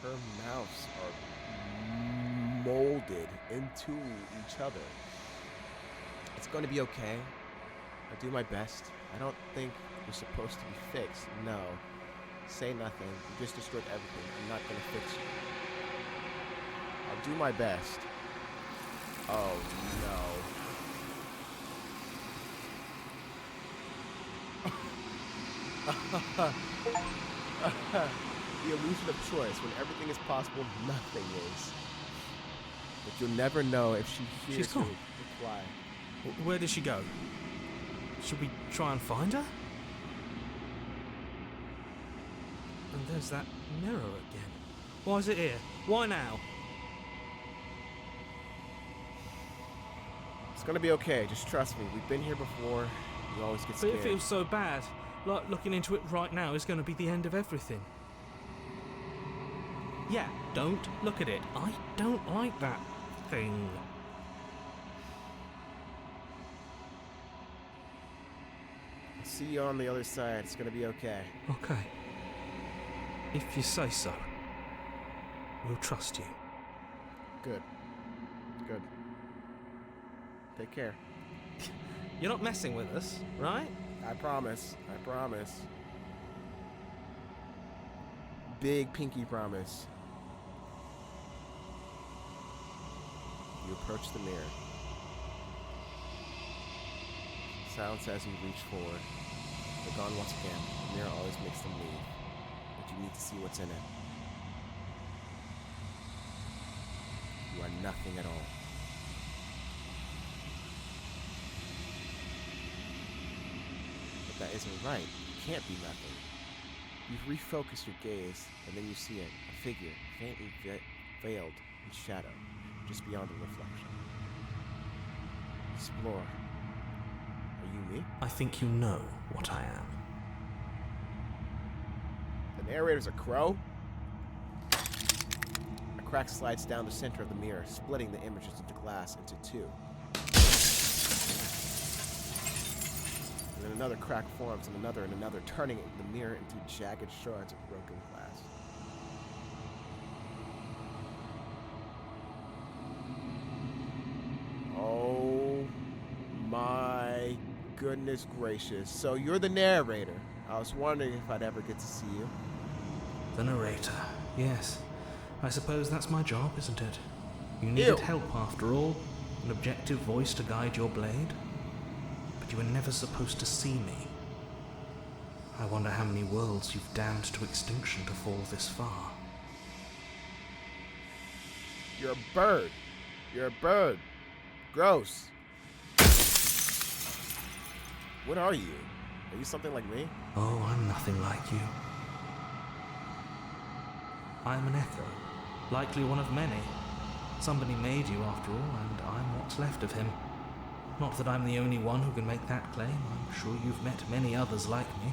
Her mouths are molded into each other. It's going to be okay. I do my best. I don't think you're supposed to be fixed. No. Say nothing. You just destroyed everything. I'm not going to fix you. I'll do my best. Oh, no. The illusion of choice. When everything is possible, nothing is. But you'll never know if she hears She's gone. you reply. Where did she go? Should we try and find her? And there's that mirror again. Why is it here? Why now? It's gonna be okay. Just trust me. We've been here before. You always get But scared. it feels so bad. Like looking into it right now is going to be the end of everything. Yeah, don't look at it. I don't like that thing. See you on the other side. It's gonna be okay. Okay. If you say so. We'll trust you. Good. Good. Take care. You're not messing with us, right? I promise. I promise. Big pinky promise. You approach the mirror. Sound says you reach forward. They're gone once again. The mirror always makes them leave. but you need to see what's in it. You are nothing at all. But that isn't right. You can't be nothing. You refocus your gaze, and then you see a figure, faintly veiled in shadow, just beyond the reflection. Explore. Are you me? I think you know what I am. The narrator's a crow? A crack slides down the center of the mirror, splitting the images into glass into two. And then another crack forms, and another, turning the mirror into jagged shards of broken glass. Oh my goodness gracious. So you're the narrator. I was wondering if I'd ever get to see you. The narrator, yes. I suppose that's my job, isn't it? You needed help after all, an objective voice to guide your blade. But you were never supposed to see me. I wonder how many worlds you've damned to extinction to fall this far. You're a bird. You're a bird. Gross. What are you? Are you something like me? Oh, I'm nothing like you. I'm an echo, likely one of many. Somebody made you after all, and I'm what's left of him. Not that I'm the only one who can make that claim. I'm sure you've met many others like me.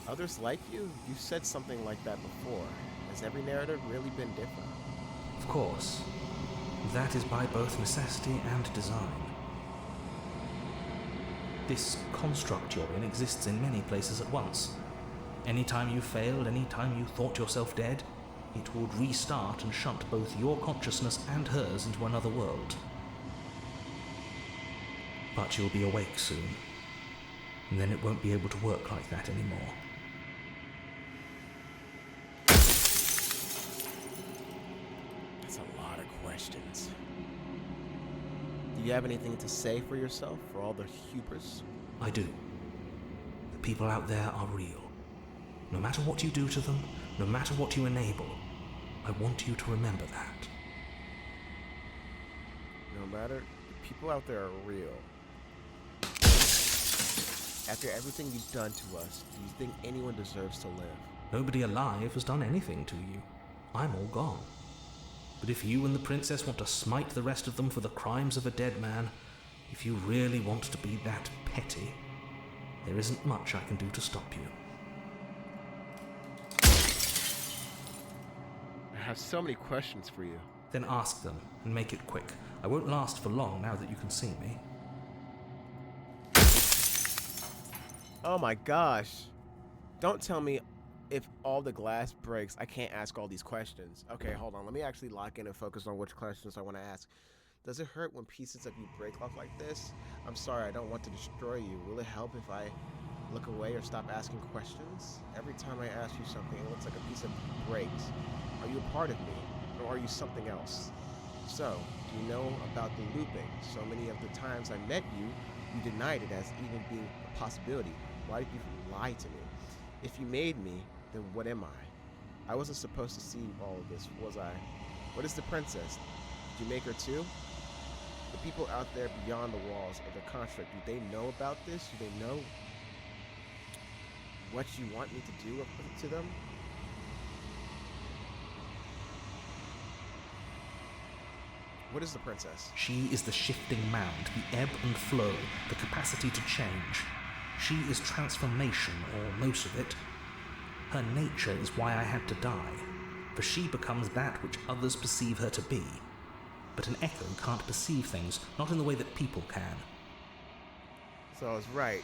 Others like you? You said something like that before. Has every narrator really been different? Of course. That is by both necessity and design. This construct you're in exists in many places at once. Anytime you failed, anytime you thought yourself dead, it would restart and shunt both your consciousness and hers into another world. But you'll be awake soon, and then it won't be able to work like that anymore. That's a lot of questions. Do you have anything to say for yourself, for all the hubris? I do. The people out there are real. No matter what you do to them, no matter what you enable, I want you to remember that. No matter, the people out there are real. After everything you've done to us, do you think anyone deserves to live? Nobody alive has done anything to you. I'm all gone. But if you and the princess want to smite the rest of them for the crimes of a dead man, if you really want to be that petty, there isn't much I can do to stop you. I have so many questions for you. Then ask them, and make it quick. I won't last for long now that you can see me. Oh my gosh. Don't tell me if all the glass breaks, I can't ask all these questions. Okay, hold on. Let me actually lock in and focus on which questions I want to ask. Does it hurt when pieces of you break off like this? I'm sorry, I don't want to destroy you. Will it help if I look away or stop asking questions? Every time I ask you something, it looks like a piece of you breaks. Are you a part of me, or are you something else? So, do you know about the looping? So many of the times I met you, you denied it as even being a possibility. Why did you lie to me? If you made me, then what am I? I wasn't supposed to see all of this, was I? What is the princess? Did you make her too? The people out there beyond the walls of the construct, do they know about this? Do they know what you want me to do to them? What is the princess? She is the shifting mound, the ebb and flow, the capacity to change. She is transformation, or most of it. Her nature is why I had to die, for she becomes that which others perceive her to be. But an echo can't perceive things, not in the way that people can. So I was right.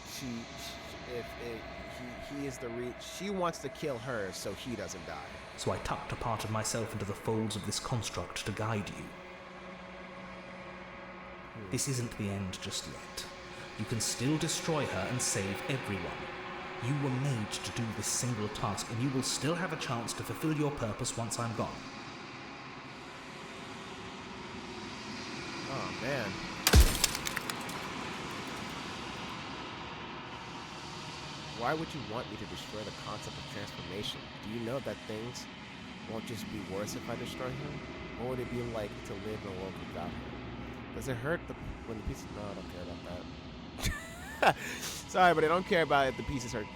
She wants to kill her so he doesn't die. So I tucked a part of myself into the folds of this construct to guide you. This isn't the end just yet. You can still destroy her and save everyone. You were made to do this single task, and you will still have a chance to fulfill your purpose once I'm gone. Oh, man. Why would you want me to destroy the concept of transformation? Do you know that things won't just be worse if I destroy her? What would it be like to live in a world without her? Does it hurt when the pieces... No, I don't care about that. Sorry, but I don't care about if the pieces hurt.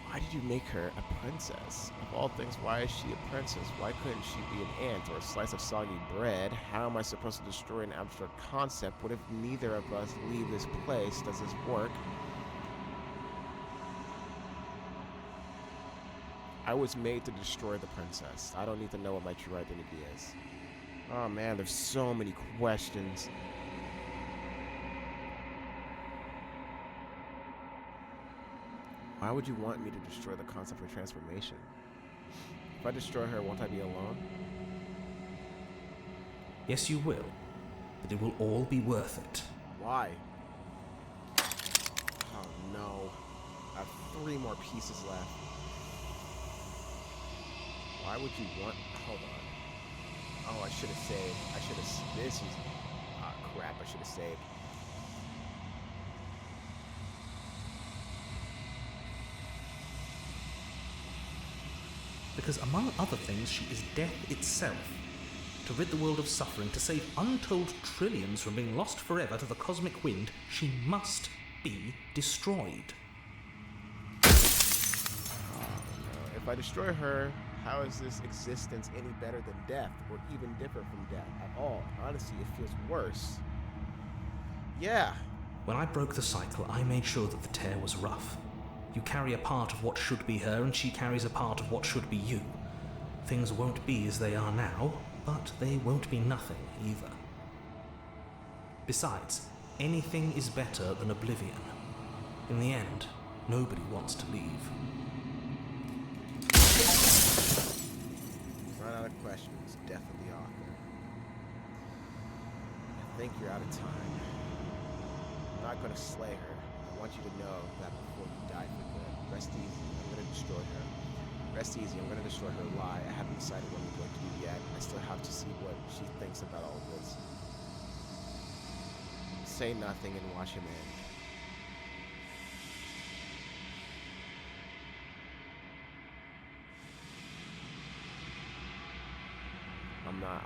Why did you make her a princess? Of all things, why is she a princess? Why couldn't she be an ant or a slice of soggy bread? How am I supposed to destroy an abstract concept? What if neither of us leave this place? Does this work? I was made to destroy the princess. I don't need to know what my true identity is. Oh man, there's so many questions. Why would you want me to destroy the concept of transformation? If I destroy her, won't I be alone? Yes, you will, but it will all be worth it. Why? Oh no. I have 3 more pieces left. Why would you want... Hold on. Oh, I should have saved. This is... Ah, crap, I should have saved. Because among other things, she is death itself. To rid the world of suffering, to save untold trillions from being lost forever to the cosmic wind, she must be destroyed. If I destroy her, how is this existence any better than death, or even different from death at all? Honestly, it feels worse. Yeah. When I broke the cycle, I made sure that the tear was rough. You carry a part of what should be her, and she carries a part of what should be you. Things won't be as they are now, but they won't be nothing either. Besides, anything is better than oblivion. In the end, nobody wants to leave. Run out of questions. Death of the author. I think you're out of time. I'm not going to slay her. I want you to know that before you die for good. Rest easy. I'm going to destroy her. Rest easy. I'm going to destroy her lie. I haven't decided what I'm going to do yet. I still have to see what she thinks about all of this. Say nothing and watch him end.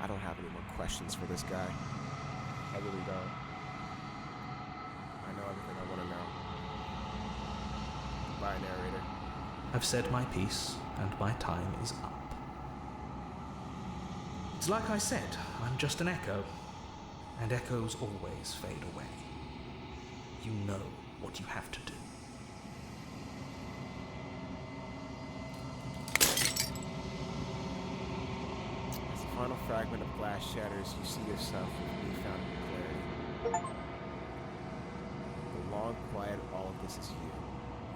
I don't have any more questions for this guy. I really don't. I know everything I want to know. Goodbye, narrator. I've said my piece, and my time is up. It's like I said, I'm just an echo, and echoes always fade away. You know what you have to do. As the final fragment of glass shatters, you see yourself with newfound clarity. The long quiet, all of this is you.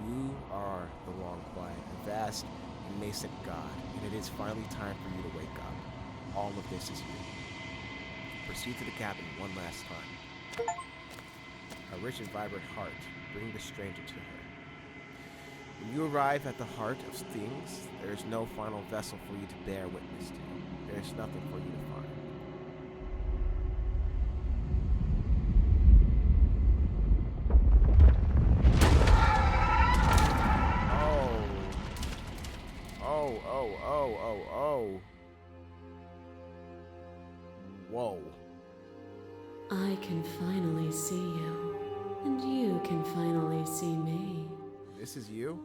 You are the long quiet, a vast and nascent God, and it is finally time for you to wake up. All of this is you. Proceed to the cabin one last time. A rich and vibrant heart, bring the stranger to her. When you arrive at the heart of things, there is no final vessel for you to bear witness to. There is nothing for you to find. Oh. Whoa. I can finally see you, and you can finally see me. This is you?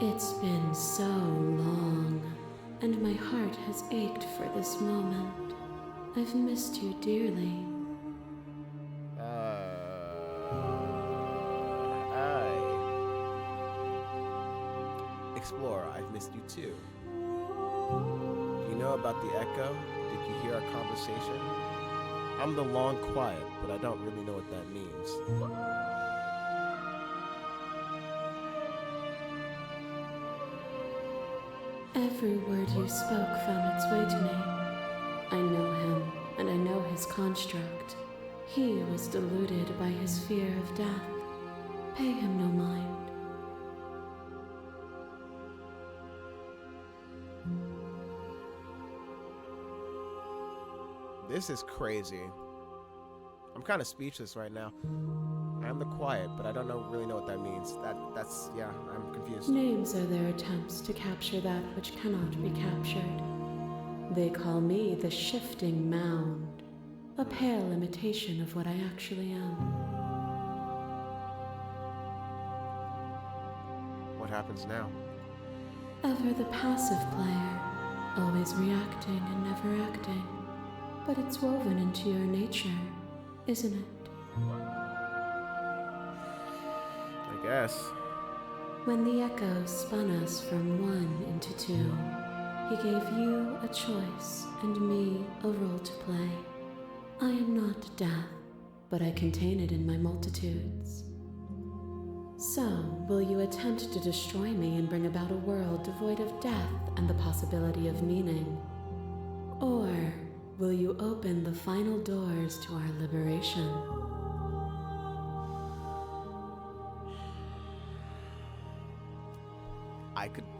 It's been so long, and my heart has ached for this moment. I've missed you dearly. Hi. Explorer, I've missed you too. Do you know about the echo? Did you hear our conversation? I'm the long quiet, but I don't really know what that means. Every word you spoke found its way to me. I know him, and I know his construct. He was deluded by his fear of death. Pay him no mind. This is crazy. I'm kind of speechless right now. I'm the quiet, but I don't really know what that means. That's yeah, I'm confused. Names are their attempts to capture that which cannot be captured. They call me the Shifting Mound, a pale imitation of what I actually am. What happens now? Ever the passive player, always reacting and never acting. But it's woven into your nature, isn't it? I guess. When the echo spun us from one into two, he gave you a choice and me a role to play. I am not death, but I contain it in my multitudes. So, will you attempt to destroy me and bring about a world devoid of death and the possibility of meaning? Or will you open the final doors to our liberation?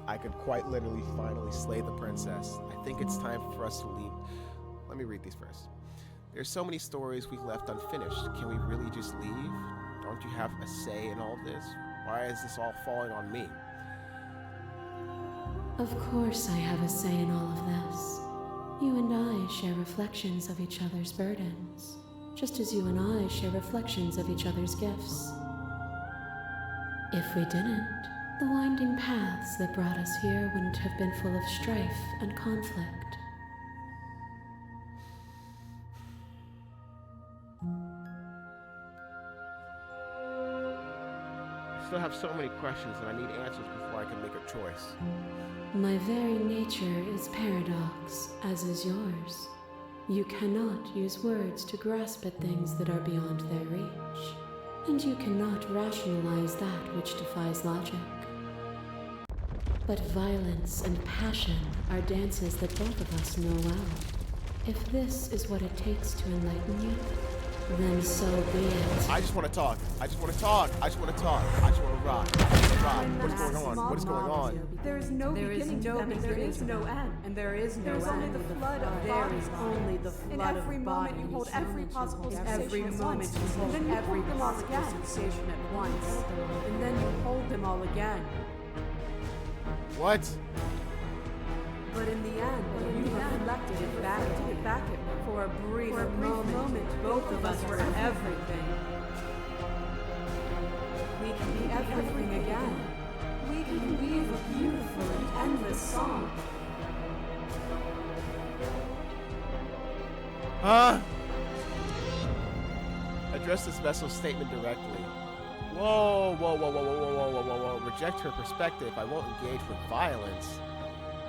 I could quite literally finally slay the princess. I think it's time for us to leave. Let me read these first. There's so many stories we've left unfinished. Can we really just leave? Don't you have a say in all this? Why is this all falling on me? Of course I have a say in all of this. You and I share reflections of each other's burdens, just as you and I share reflections of each other's gifts. If we didn't, the winding paths that brought us here wouldn't have been full of strife and conflict. I still have so many questions and I need answers before I can make a choice. My very nature is paradox, as is yours. You cannot use words to grasp at things that are beyond their reach, and you cannot rationalize that which defies logic. But violence and passion are dances that both of us know well. If this is what it takes to enlighten you, then so be it. I just want to talk. I just want to talk. I just want to talk. I just want to rock. I just want to rock. What is going on? What is going on? There is no beginning to them, and there is no end. And there is no There's end. only the flood of There bodies. is only the In flood every of moment bodies. you hold every possible sensation Every at moment once, you and hold then you every hold them all possible again. sensation at once, and then you hold them all again. What? But in the end, you reflected it back at me. For a brief moment, both of us were everything. We can be everything again. We can weave a beautiful and endless song. Huh? Address this vessel's statement directly. Whoa, whoa, whoa, whoa, whoa, whoa, whoa, whoa, whoa. Reject her perspective. I won't engage with violence.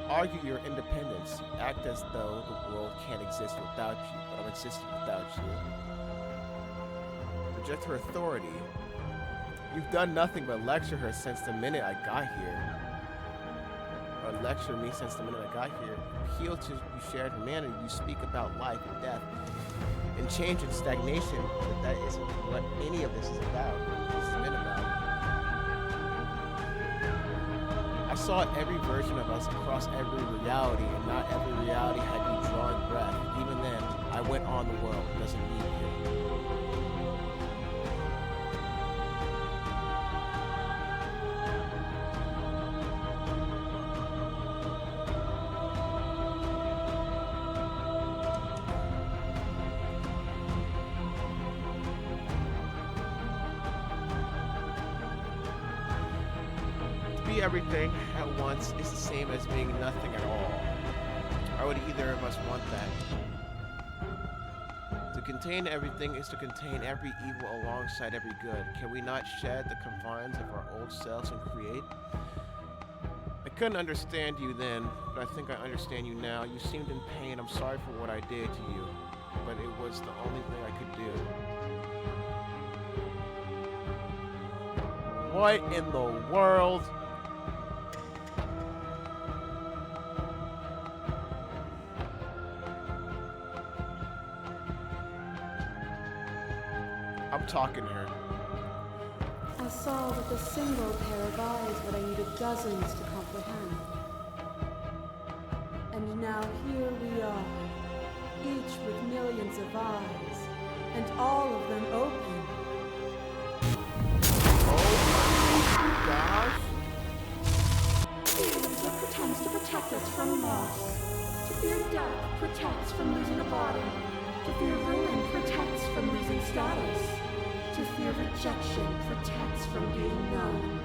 Argue your independence. Act as though the world can't exist without you, but I'm existing without you. Reject her authority. You've done nothing but lecture her since the minute I got here. Or lecture me since the minute I got here. Appeal to you shared humanity. You speak about life and death and change and stagnation, but that isn't what any of this is about. This has been about. I saw every version of us across every reality, and not every reality had you drawing breath. Even then, I went on the world. It doesn't need you. Everything at once is the same as being nothing at all. Or would either of us want that? To contain everything is to contain every evil alongside every good. Can we not shed the confines of our old selves and create? I couldn't understand you then, but I think I understand you now. You seemed in pain. I'm sorry for what I did to you, but it was the only thing I could do. What in the world? I'm talking to her. I saw with a single pair of eyes what I needed dozens to comprehend. And now here we are, each with millions of eyes, and all of them open. Oh my gosh. Fear is what pretends to protect us from loss. To fear death protects from losing a body. To fear ruin protects from losing status. To fear rejection protects from being known.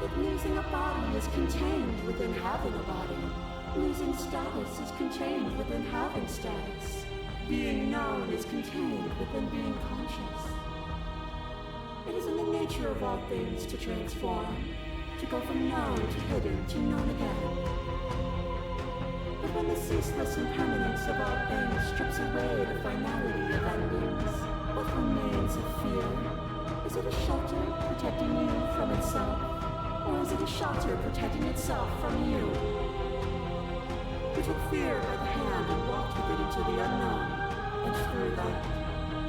If losing a body is contained within having a body, losing status is contained within having status. Being known is contained within being conscious. It is in the nature of all things to transform, to go from known to hidden to known again. But when the ceaseless impermanence of all things strips away the finality of endings, what remains of fear? Is it a shelter protecting you from itself? Or is it a shelter protecting itself from you? You took fear by the hand and walked with it into the unknown, and through that,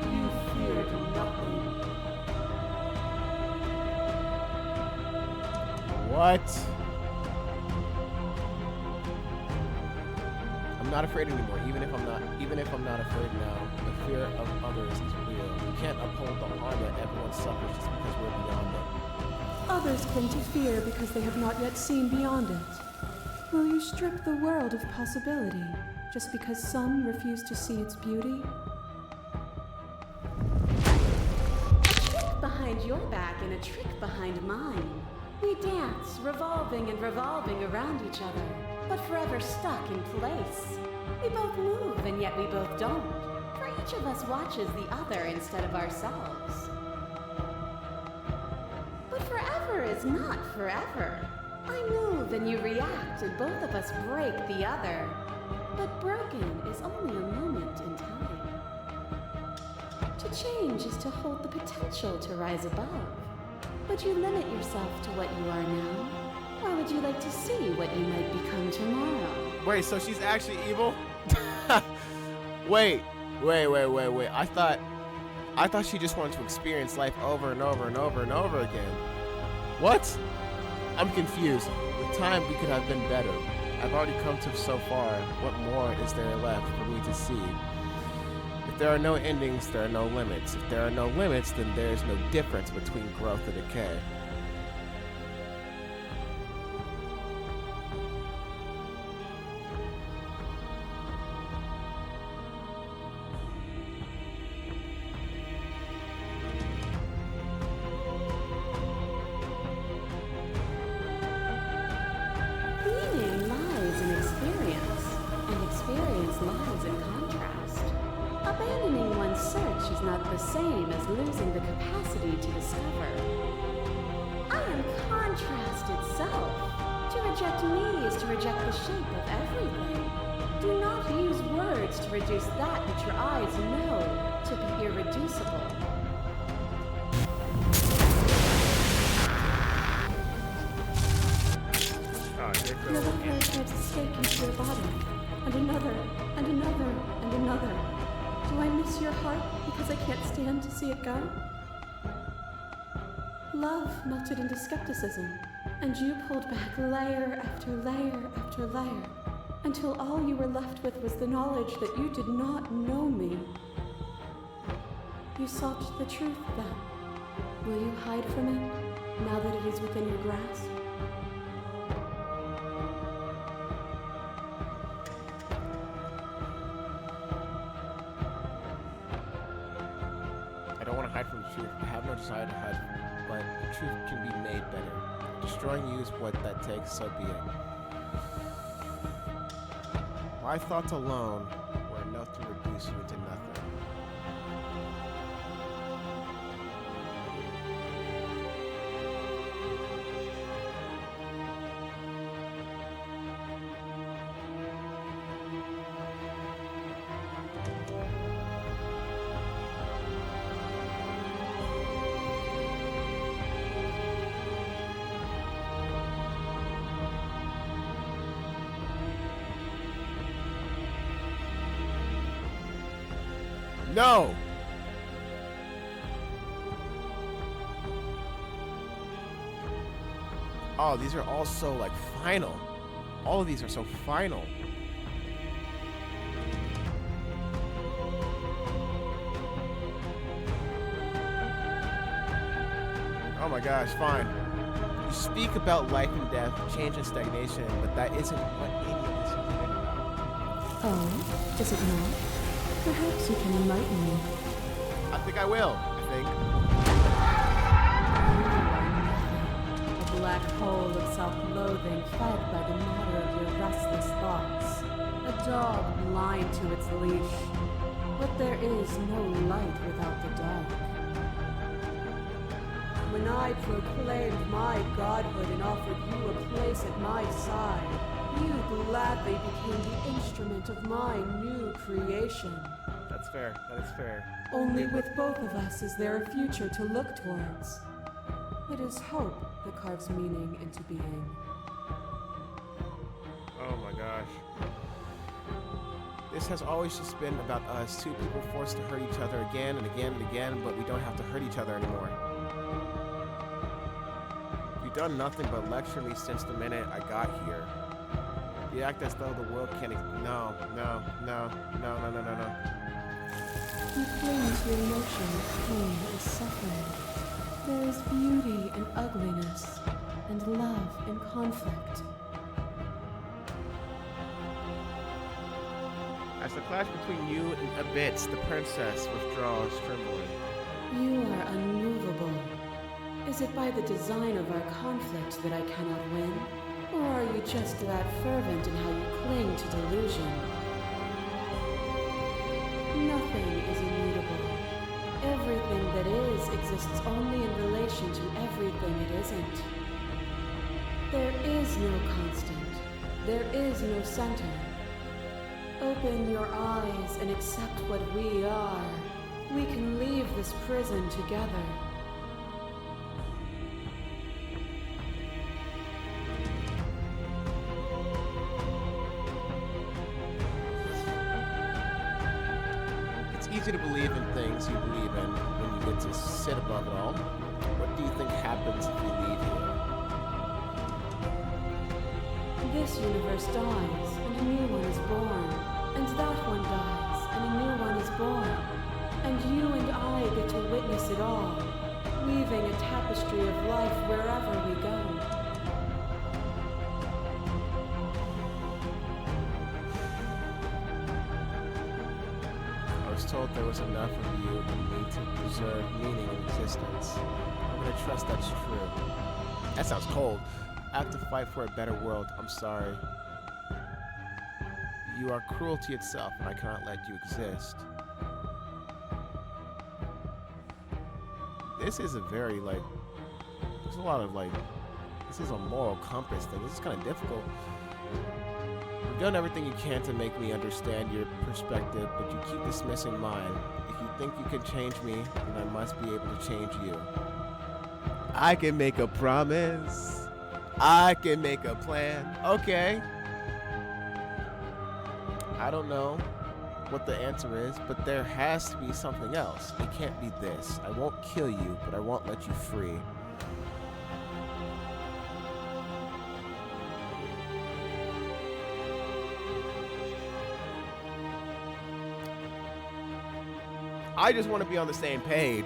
you feared nothing. What? I'm not afraid anymore. Even if I'm not afraid now, the fear of others is real. We can't uphold the harm that everyone suffers just because we're beyond it. Others cling to fear because they have not yet seen beyond it. Will you strip the world of possibility just because some refuse to see its beauty? A trick behind your back and a trick behind mine. We dance, revolving and revolving around each other, but forever stuck in place. We both move and yet we both don't, for each of us watches the other instead of ourselves. But forever is not forever. I move and you react and both of us break the other. But broken is only a moment in time. To change is to hold the potential to rise above. Would you limit yourself to what you are now? Or would you like to see what you might become tomorrow? Wait, so she's actually evil? Wait. I thought she just wanted to experience life over and over and over and over again. What? I'm confused. With time, we could have been better. I've already come to so far. What more is there left for me to see? If there are no endings, there are no limits. If there are no limits, then there is no difference between growth and decay. Meaning lies in experience, and experience lies in contrast. Abandoning one's search is not the same as losing the capacity to discover. I am contrast itself. To reject me is to reject the shape of everything. Do not use words to reduce that which your eyes know to be irreducible. Your little hair starts to stake into your body, and another, and another, and another. Do I miss your heart because I can't stand to see it go? Love melted into skepticism, and you pulled back layer after layer after layer, until all you were left with was the knowledge that you did not know me. You sought the truth then. Will you hide from it, now that it is within your grasp? I don't want to hide from the truth. I have no desire to hide, but the truth can be made better. Destroying you is what that takes, so be it. My thoughts alone were enough to reduce you into nothing. No! Oh, these are all so, like, final. All of these are so final. Oh my gosh, fine. You speak about life and death, change and stagnation, but that isn't what any of this is written about. Oh, is it not? Perhaps you can enlighten me. I think I will. A black hole of self-loathing fed by the matter of your restless thoughts. A dog blind to its leash. But there is no light without the dark. When I proclaimed my godhood and offered you a place at my side, you gladly became the instrument of my new creation. That's fair. That is fair. Only with both of us is there a future to look towards. It is hope that carves meaning into being. Oh my gosh. This has always just been about us, two people forced to hurt each other again and again and again, but we don't have to hurt each other anymore. You've done nothing but lecture me since the minute I got here. You act as though the world can't. No. You cling to emotion of pain and suffering. There is beauty in ugliness, and love in conflict. As the clash between you and Abitz, the princess withdraws trembling. You are unmovable. Is it by the design of our conflict that I cannot win? Or are you just that fervent in how you cling to delusion? Nothing is immutable. Everything that is exists only in relation to everything it isn't. There is no constant. There is no center. Open your eyes and accept what we are. We can leave this prison together. It's easy to believe in things you believe in when you get to sit above it all. What do you think happens if you leave here? This universe dies, and a new one is born. And that one dies, and a new one is born. And you and I get to witness it all, weaving a tapestry of life wherever we go. I was told there was enough of you in me to preserve meaning in existence. I'm gonna trust that's true. That sounds cold. I have to fight for a better world. I'm sorry. You are cruelty itself, and I cannot let you exist. This is a very, there's a lot of, this is a moral compass thing. This is kind of difficult. You've done everything you can to make me understand your perspective, but you keep dismissing mine. If you think you can change me, then I must be able to change you. I can make a promise. I can make a plan. Okay. I don't know what the answer is, but there has to be something else. It can't be this. I won't kill you, but I won't let you free. I just want to be on the same page.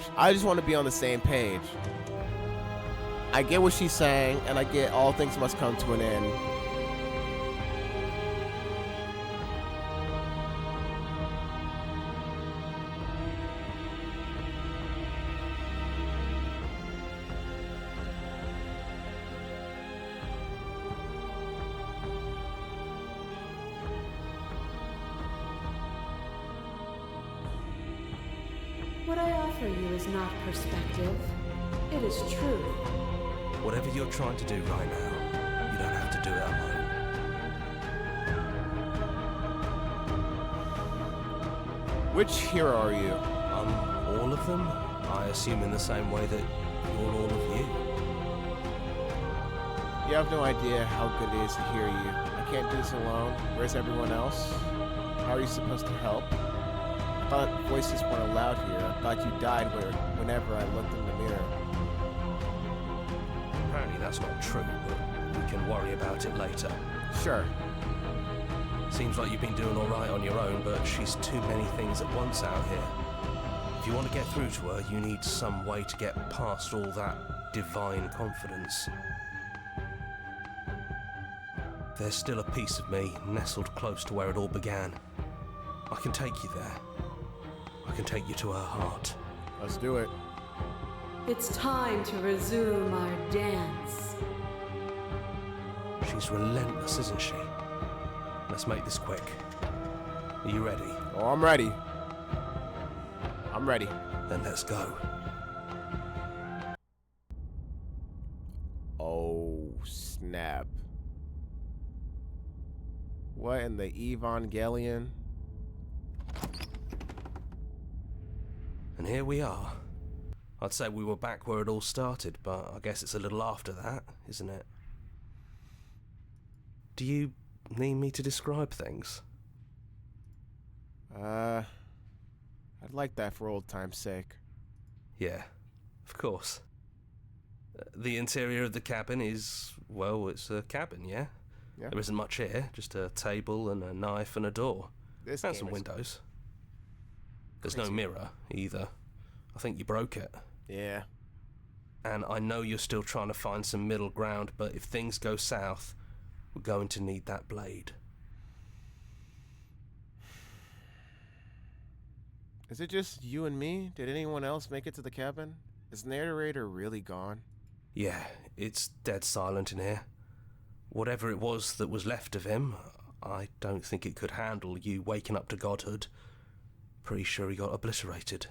I get what she's saying, and I get all things must come to an end. What I offer you is not perspective. It is truth. Whatever you're trying to do right now, you don't have to do it alone. Which hero are you? All of them? I assume in the same way that you're all of you. You have no idea how good it is to hear you. I can't do this alone. Where's everyone else? How are you supposed to help? I thought voices weren't allowed here. I thought you died whenever I looked in the mirror. Apparently that's not true, but we can worry about it later. Sure. Seems like you've been doing all right on your own, but she's too many things at once out here. If you want to get through to her, you need some way to get past all that divine confidence. There's still a piece of me nestled close to where it all began. I can take you there. I can take you to her heart. Let's do it. It's time to resume our dance. She's relentless, isn't she? Let's make this quick. Are you ready? Oh, I'm ready. I'm ready. Then let's go. Oh, snap. What in the Evangelion? And here we are. I'd say we were back where it all started, but I guess it's a little after that, isn't it? Do you need me to describe things? I'd like that for old time's sake. Yeah, of course. The interior of the cabin is, well, it's a cabin, yeah? Yeah. There isn't much here, just a table and a knife and a door. This And game some is- windows. There's no crazy. mirror, either. I think you broke it. Yeah. And I know you're still trying to find some middle ground, but if things go south, we're going to need that blade. Is it just you and me? Did anyone else make it to the cabin? Is narrator really gone? Yeah, it's dead silent in here. Whatever it was that was left of him, I don't think it could handle you waking up to godhood. Pretty sure he got obliterated.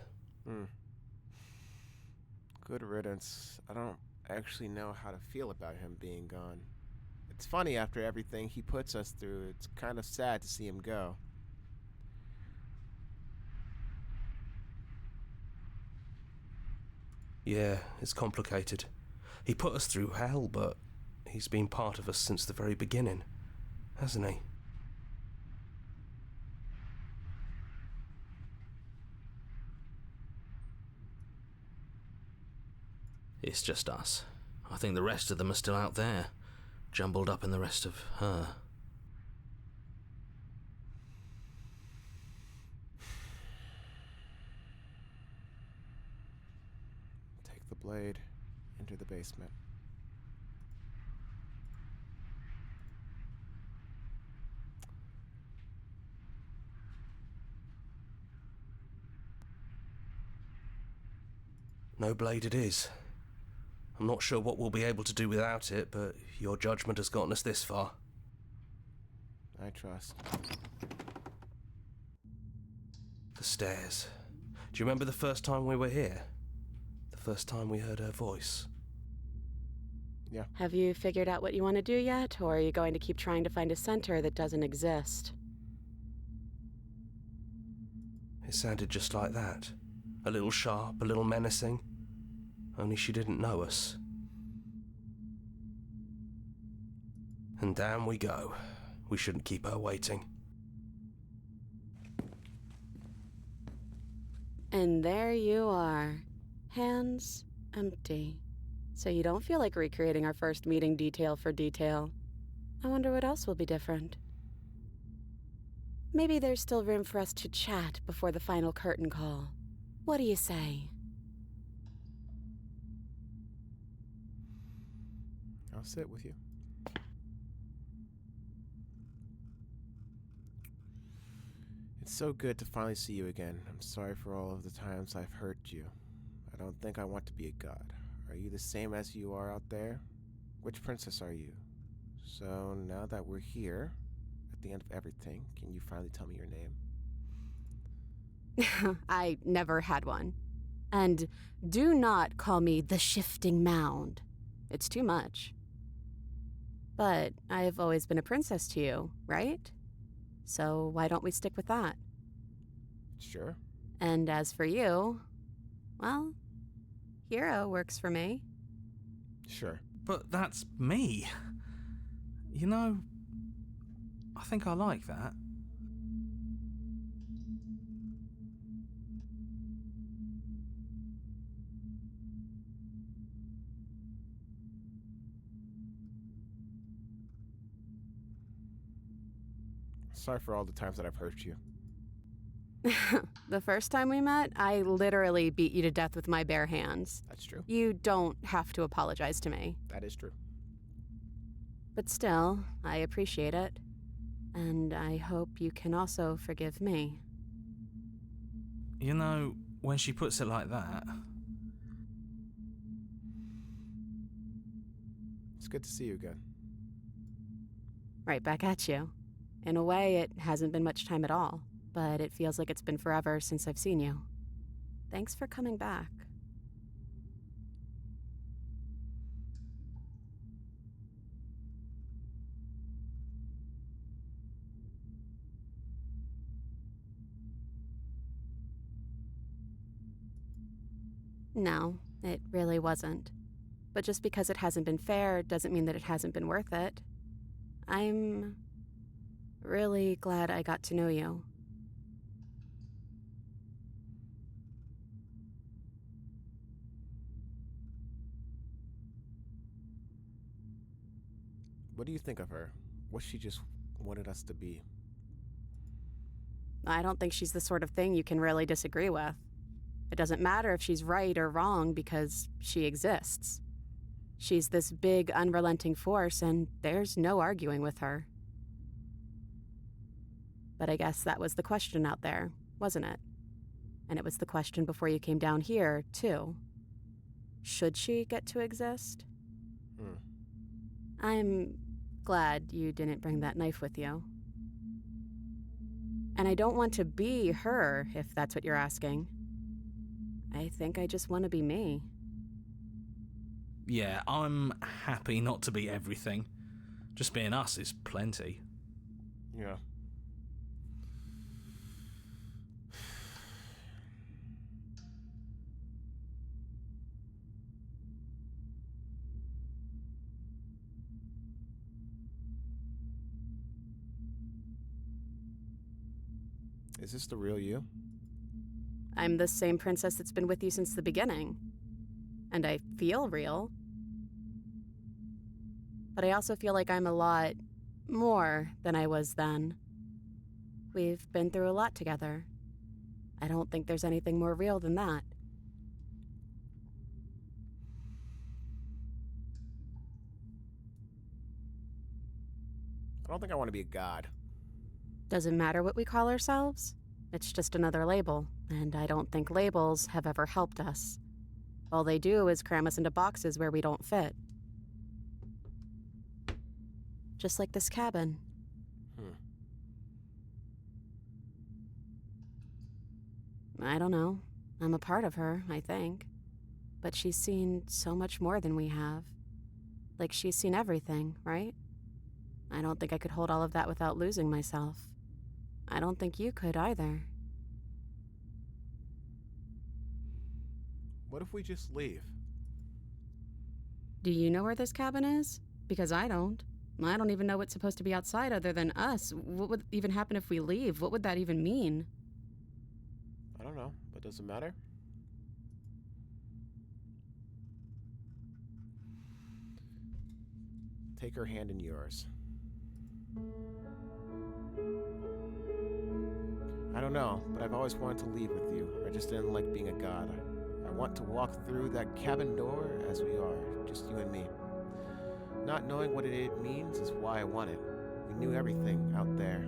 Good riddance. I don't actually know how to feel about him being gone. It's funny, after everything he puts us through, it's kind of sad to see him go. Yeah, it's complicated. He put us through hell, but he's been part of us since the very beginning, hasn't he? It's just us. I think the rest of them are still out there, jumbled up in the rest of her. Take the blade, enter the basement. No blade it is. I'm not sure what we'll be able to do without it, but your judgment has gotten us this far. I trust. The stairs. Do you remember the first time we were here? The first time we heard her voice? Have you figured out what you want to do yet, or are you going to keep trying to find a center that doesn't exist? It sounded just like that. A little sharp, a little menacing. Only she didn't know us. And down we go. We shouldn't keep her waiting. And there you are, hands empty. So you don't feel like recreating our first meeting detail for detail. I wonder what else will be different. Maybe there's still room for us to chat before the final curtain call. What do you say? I'll sit with you. It's so good to finally see you again. I'm sorry for all of the times I've hurt you. I don't think I want to be a god. Are you the same as you are out there? Which princess are you? So now that we're here, at the end of everything, can you finally tell me your name? I never had one. And do not call me the Shifting Mound. It's too much. But I've always been a princess to you, right? So why don't we stick with that? Sure. And as for you, well, hero works for me. Sure. But that's me. You know, I think I like that. Sorry for all the times that I've hurt you. The first time we met, I literally beat you to death with my bare hands. That's true. You don't have to apologize to me. That is true. But still, I appreciate it. And I hope you can also forgive me. You know, when she puts it like that, It's good to see you again. Right back at you. In a way, it hasn't been much time at all, but it feels like it's been forever since I've seen you. Thanks for coming back. No, it really wasn't. But just because it hasn't been fair doesn't mean that it hasn't been worth it. I'm really glad I got to know you. What do you think of her? What she just wanted us to be? I don't think she's the sort of thing you can really disagree with. It doesn't matter if she's right or wrong because she exists. She's this big, unrelenting force, and there's no arguing with her. But I guess that was the question out there, wasn't it? And it was the question before you came down here, too. Should she get to exist? I'm glad you didn't bring that knife with you. And I don't want to be her, if that's what you're asking. I think I just want to be me. yeah, I'm happy not to be everything. Just being us is plenty. Yeah. Is this the real you? I'm the same princess that's been with you since the beginning. And I feel real. But I also feel like I'm a lot more than I was then. We've been through a lot together. I don't think there's anything more real than that. I don't think I want to be a god. Doesn't matter what we call ourselves. It's just another label, and I don't think labels have ever helped us. All they do is cram us into boxes where we don't fit. Just like this cabin. I don't know. I'm a part of her, I think. But she's seen so much more than we have. Like she's seen everything, right? I don't think I could hold all of that without losing myself. I don't think you could either. What if we just leave? Do you know where this cabin is? Because I don't. I don't even know what's supposed to be outside other than us. What would even happen if we leave? What would that even mean? I don't know, but does it matter? Take her hand in yours. I don't know, but I've always wanted to leave with you. I just didn't like being a god. I want to walk through that cabin door as we are, just you and me. Not knowing what it means is why I want it. We knew everything out there,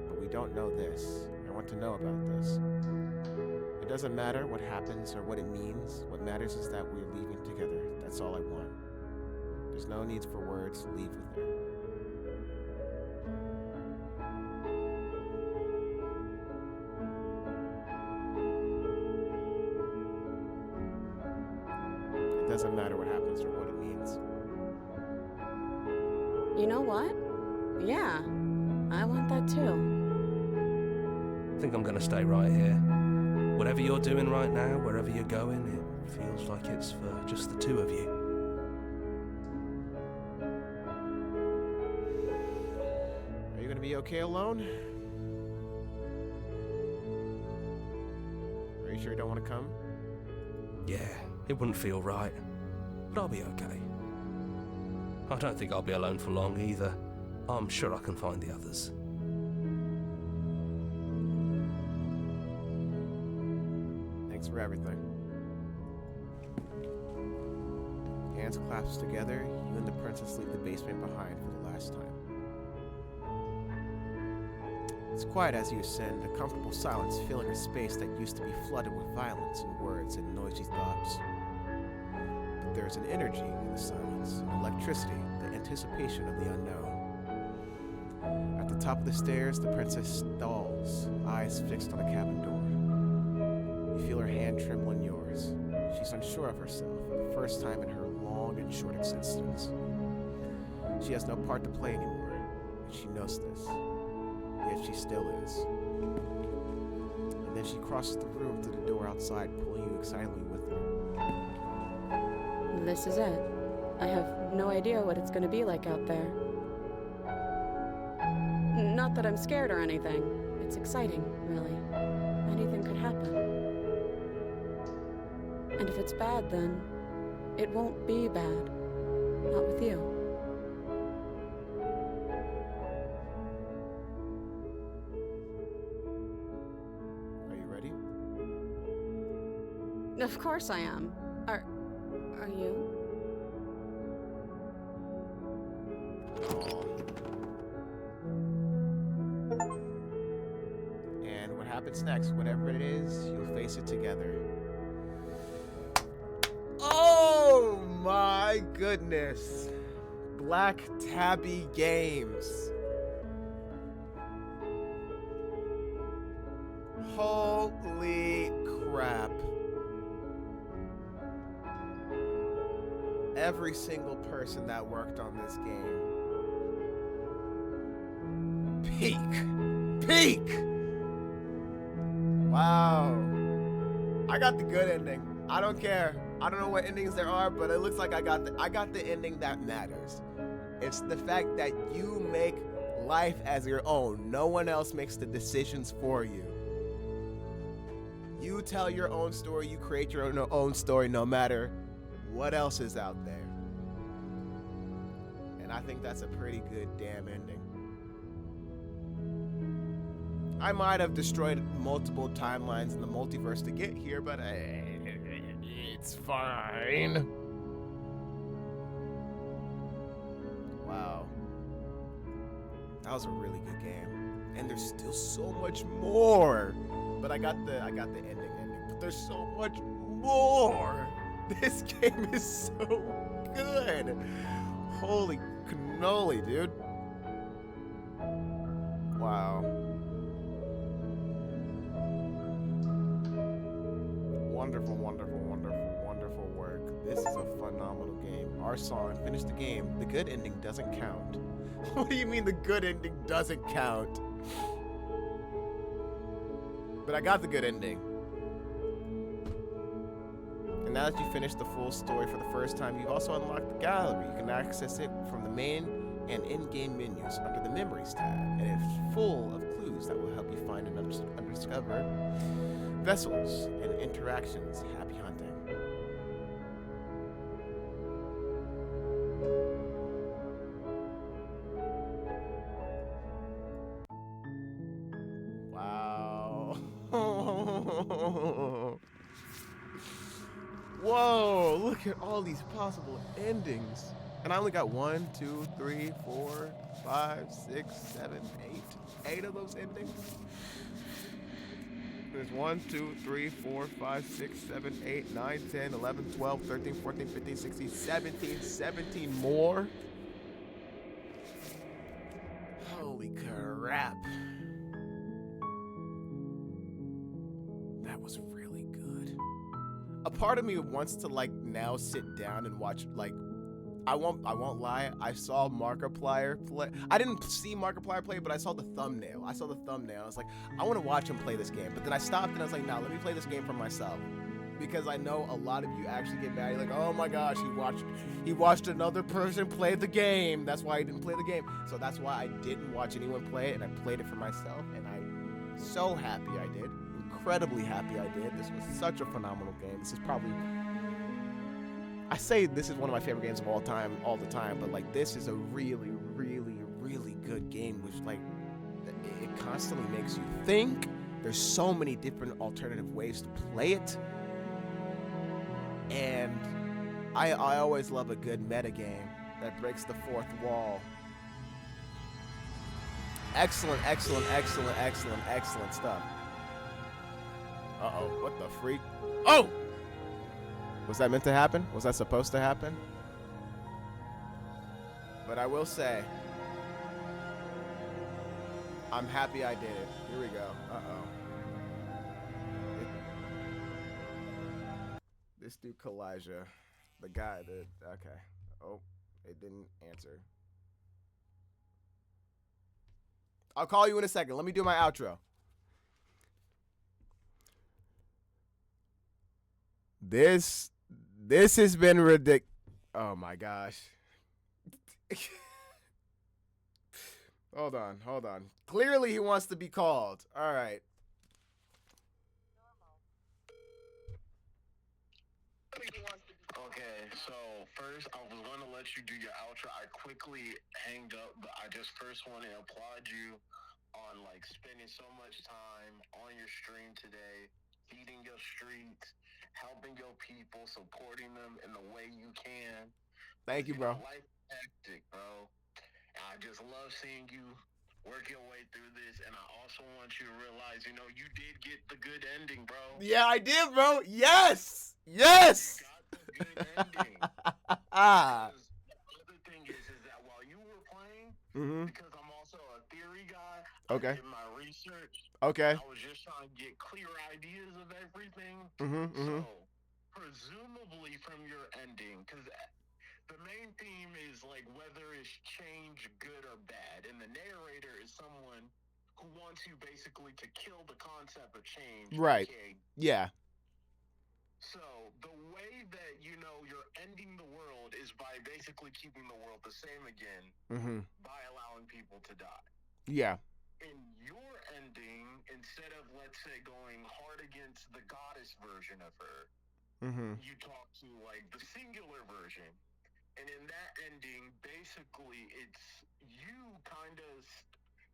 but we don't know this. I want to know about this. It doesn't matter what happens or what it means. What matters is that we're leaving together. That's all I want. There's no need for words. Leave with her. It doesn't matter what happens or what it means. You know what? Yeah, I want that too. I think I'm going to stay right here. Whatever you're doing right now, wherever you're going, it feels like it's for just the two of you. Are you gonna be okay alone? Are you sure you don't want to come? Yeah, it wouldn't feel right, but I'll be okay. I don't think I'll be alone for long either. I'm sure I can find the others. Thanks for everything. Hands clasped together, you and the princess leave the basement behind for the last time. It's quiet as you ascend, a comfortable silence filling a space that used to be flooded with violence and words and noisy thoughts. But there is an energy in the silence, an electricity, the anticipation of the unknown. At the top of the stairs, the princess stalls, eyes fixed on the cabin door. You feel her hand tremble in yours. She's unsure of herself for the first time in her long and short existence. She has no part to play anymore, and she knows this. Yet she still is. And then she crosses the room to the door outside, pulling you excitedly with her. This is it. I have no idea what it's going to be like out there. Not that I'm scared or anything. It's exciting, really. Anything could happen. And if it's bad, then it won't be bad. Not with you. Are you ready? Of course I am. Are you? And what happens next, whatever it is, you'll face it together. Oh my goodness! Black Tabby Games. Holy crap. Every single person that worked on this game. Peak! Wow. I got the good ending. I don't care. I don't know what endings there are, but it looks like I got the ending that matters. It's the fact that you make life as your own. No one else makes the decisions for you. You tell your own story, you create your own story no matter what else is out there. And I think that's a pretty good damn ending. I might have destroyed multiple timelines in the multiverse to get here, but it's fine. Wow. That was a really good game. And there's still so much more. But I got the ending. But there's so much more. This game is so good. Holy cannoli, dude. Wow. Wonderful, wonderful, wonderful, wonderful work. This is a phenomenal game. Our song, finish the game. The good ending doesn't count. What do you mean the good ending doesn't count? But I got the good ending. And now that you finished the full story for the first time, you've also unlocked the gallery. You can access it from the main and in-game menus under the Memories tab, and it's full of clues that will help you find and undiscover vessels and interactions. Happy hunting. Wow. Whoa, look at all these possible endings. And I only got 1, 2, 3, 4, 5, 6, 7, 8. 8 of those endings. There's 1, 2, 3, 4, 5, 6, 7, 8, 9, 10, 11, 12, 13, 14, 15, 16, 17 more. Holy crap. That was really good. A part of me wants to now sit down and watch I won't lie. I saw Markiplier play. I didn't see Markiplier play, but I saw the thumbnail. I was like, I want to watch him play this game. But then I stopped and I was like, nah, let me play this game for myself. Because I know a lot of you actually get mad. You're like, oh my gosh, he watched another person play the game. That's why he didn't play the game. So that's why I didn't watch anyone play it, and I played it for myself. And I'm so happy I did. Incredibly happy I did. This was such a phenomenal game. This is probably... I say this is one of my favorite games of all time, all the time, but this is a really, really, really good game, which it constantly makes you think, There's so many different alternative ways to play it. And I always love a good metagame that breaks the fourth wall. Excellent, excellent, excellent, excellent, excellent stuff. Uh-oh, what the freak? Oh! Was that meant to happen? Was that supposed to happen? But I will say, I'm happy I did it. Here we go. Uh-oh. This dude, Kalijah, the guy that, okay. Oh, it didn't answer. I'll call you in a second. Let me do my outro. This has been ridiculous. Oh my gosh. Hold on. Clearly he wants to be called. All right. Okay, so first I was going to let you do your outro. I quickly hanged up, but I just first want to applaud you on like spending so much time on your stream today, feeding your streets, helping your people, supporting them in the way you can. Thank you, bro. Life is hectic, bro. And I just love seeing you work your way through this, and I also want you to realize, you know, you did get the good ending, bro. Yeah, I did, bro. Yes. Yes. You got the good ending. Ah. The other thing is that while you were playing, Mm-hmm. because I'm also a theory guy, Okay. I did my research. Okay. I was just trying to get clear ideas of everything. Mm-hmm. Mm-hmm. So, presumably from your ending, because the main theme is like whether it's change good or bad, and the narrator is someone who wants you basically to kill the concept of change. Right. aka Yeah. So the way that you know you're ending the world is by basically keeping the world the same again Mm-hmm. by allowing people to die. Yeah. In your ending, instead of let's say going hard against the goddess version of her, Mm-hmm. you talk to like the singular version. And in that ending, basically it's you kind of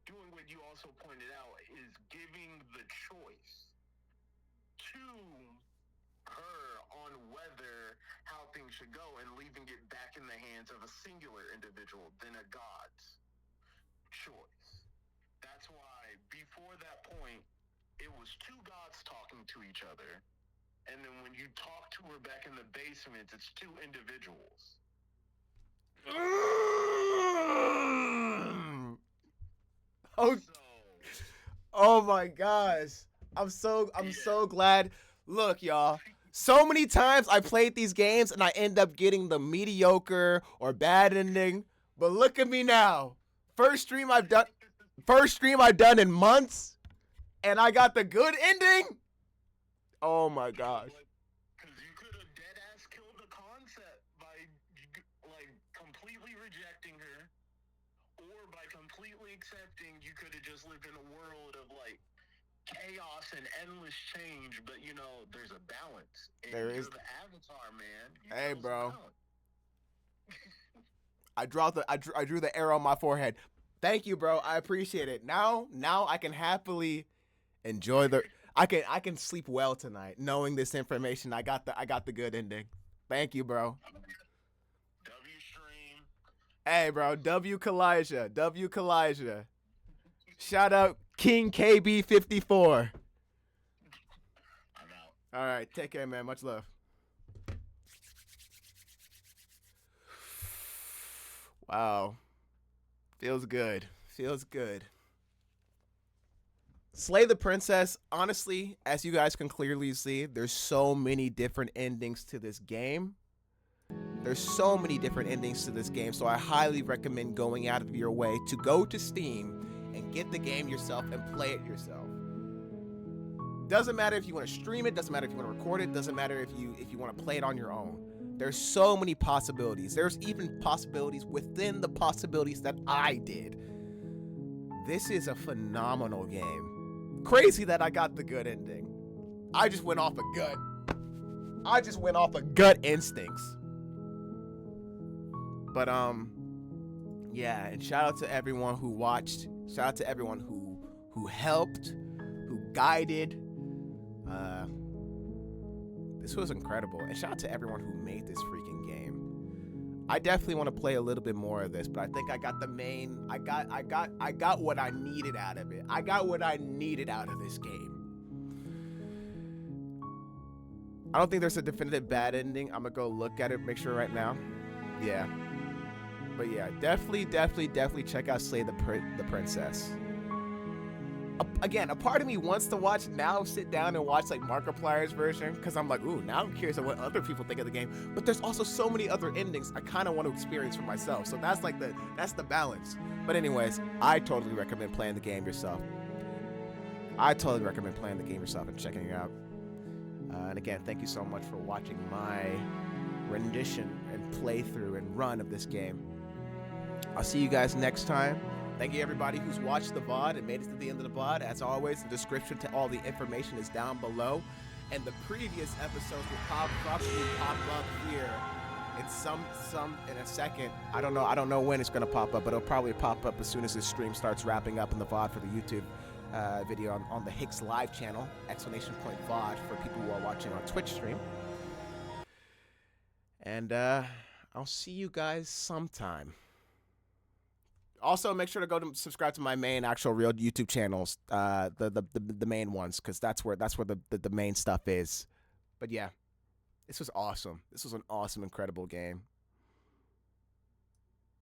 doing what you also pointed out is giving the choice to her on whether how things should go and leaving it back in the hands of a singular individual than a god's choice. That's why before that point, it was two gods talking to each other. And then when you talk to her back in the basement, it's two individuals. Oh, So, oh my gosh. I'm so glad. Look, y'all. So many times I played these games and I end up getting the mediocre or bad ending. But look at me now. First stream I've done in months, and I got the good ending. Oh my gosh. because you could have dead ass killed the concept by like completely rejecting her, or by completely accepting. You could have just lived in a world of like chaos and endless change. But you know, there's a balance. And There you're is. the Avatar, man. You Hey, chose bro. balance. I drew the arrow on my forehead. Thank you, bro. I appreciate it. Now I can happily enjoy I can sleep well tonight knowing this information. I got the good ending. Thank you, bro. W stream. Hey, bro. W Kalijah. Shout out King KB54. I'm out. All right, take care, man. Much love. Wow. Feels good. Slay the Princess, honestly, as you guys can clearly see, there's so many different endings to this game. So I highly recommend going out of your way to go to Steam and get the game yourself and play it yourself. Doesn't matter if you want to stream it, doesn't matter if you want to record it, doesn't matter if you want to play it on your own. There's so many possibilities. There's even possibilities within the possibilities that I did. This is a phenomenal game. Crazy that I got the good ending. I just went off a gut instincts. But yeah, and shout out to everyone who watched. Shout out to everyone who helped, who guided. This was incredible, and shout out to everyone who made this freaking game. I definitely want to play a little bit more of this, but I think I got the main. I got what I needed out of it. I got what I needed out of this game. I don't think there's a definitive bad ending. I'm gonna go look at it, make sure right now. Yeah, but yeah, definitely check out Slay the Princess. Again, a part of me wants to watch now, sit down and watch like Markiplier's version, because I'm like, ooh, now I'm curious of what other people think of the game. But there's also so many other endings I kind of want to experience for myself. So that's like that's the balance. But anyways, I totally recommend playing the game yourself. And checking it out. And again, thank you so much for watching my rendition and playthrough and run of this game. I'll see you guys next time. Thank you everybody who's watched the VOD and made it to the end of the VOD. As always, the description to all the information is down below. And the previous episodes will probably pop up here in a second. I don't know when it's gonna pop up, but it'll probably pop up as soon as this stream starts wrapping up in the VOD for the YouTube video on the Hicks Live channel, exclamation point VOD for people who are watching on Twitch stream. And I'll see you guys sometime. Also, make sure to go to subscribe to my main actual real YouTube channels, the main ones, because that's where the main stuff is. But yeah, this was awesome. This was an awesome, incredible game.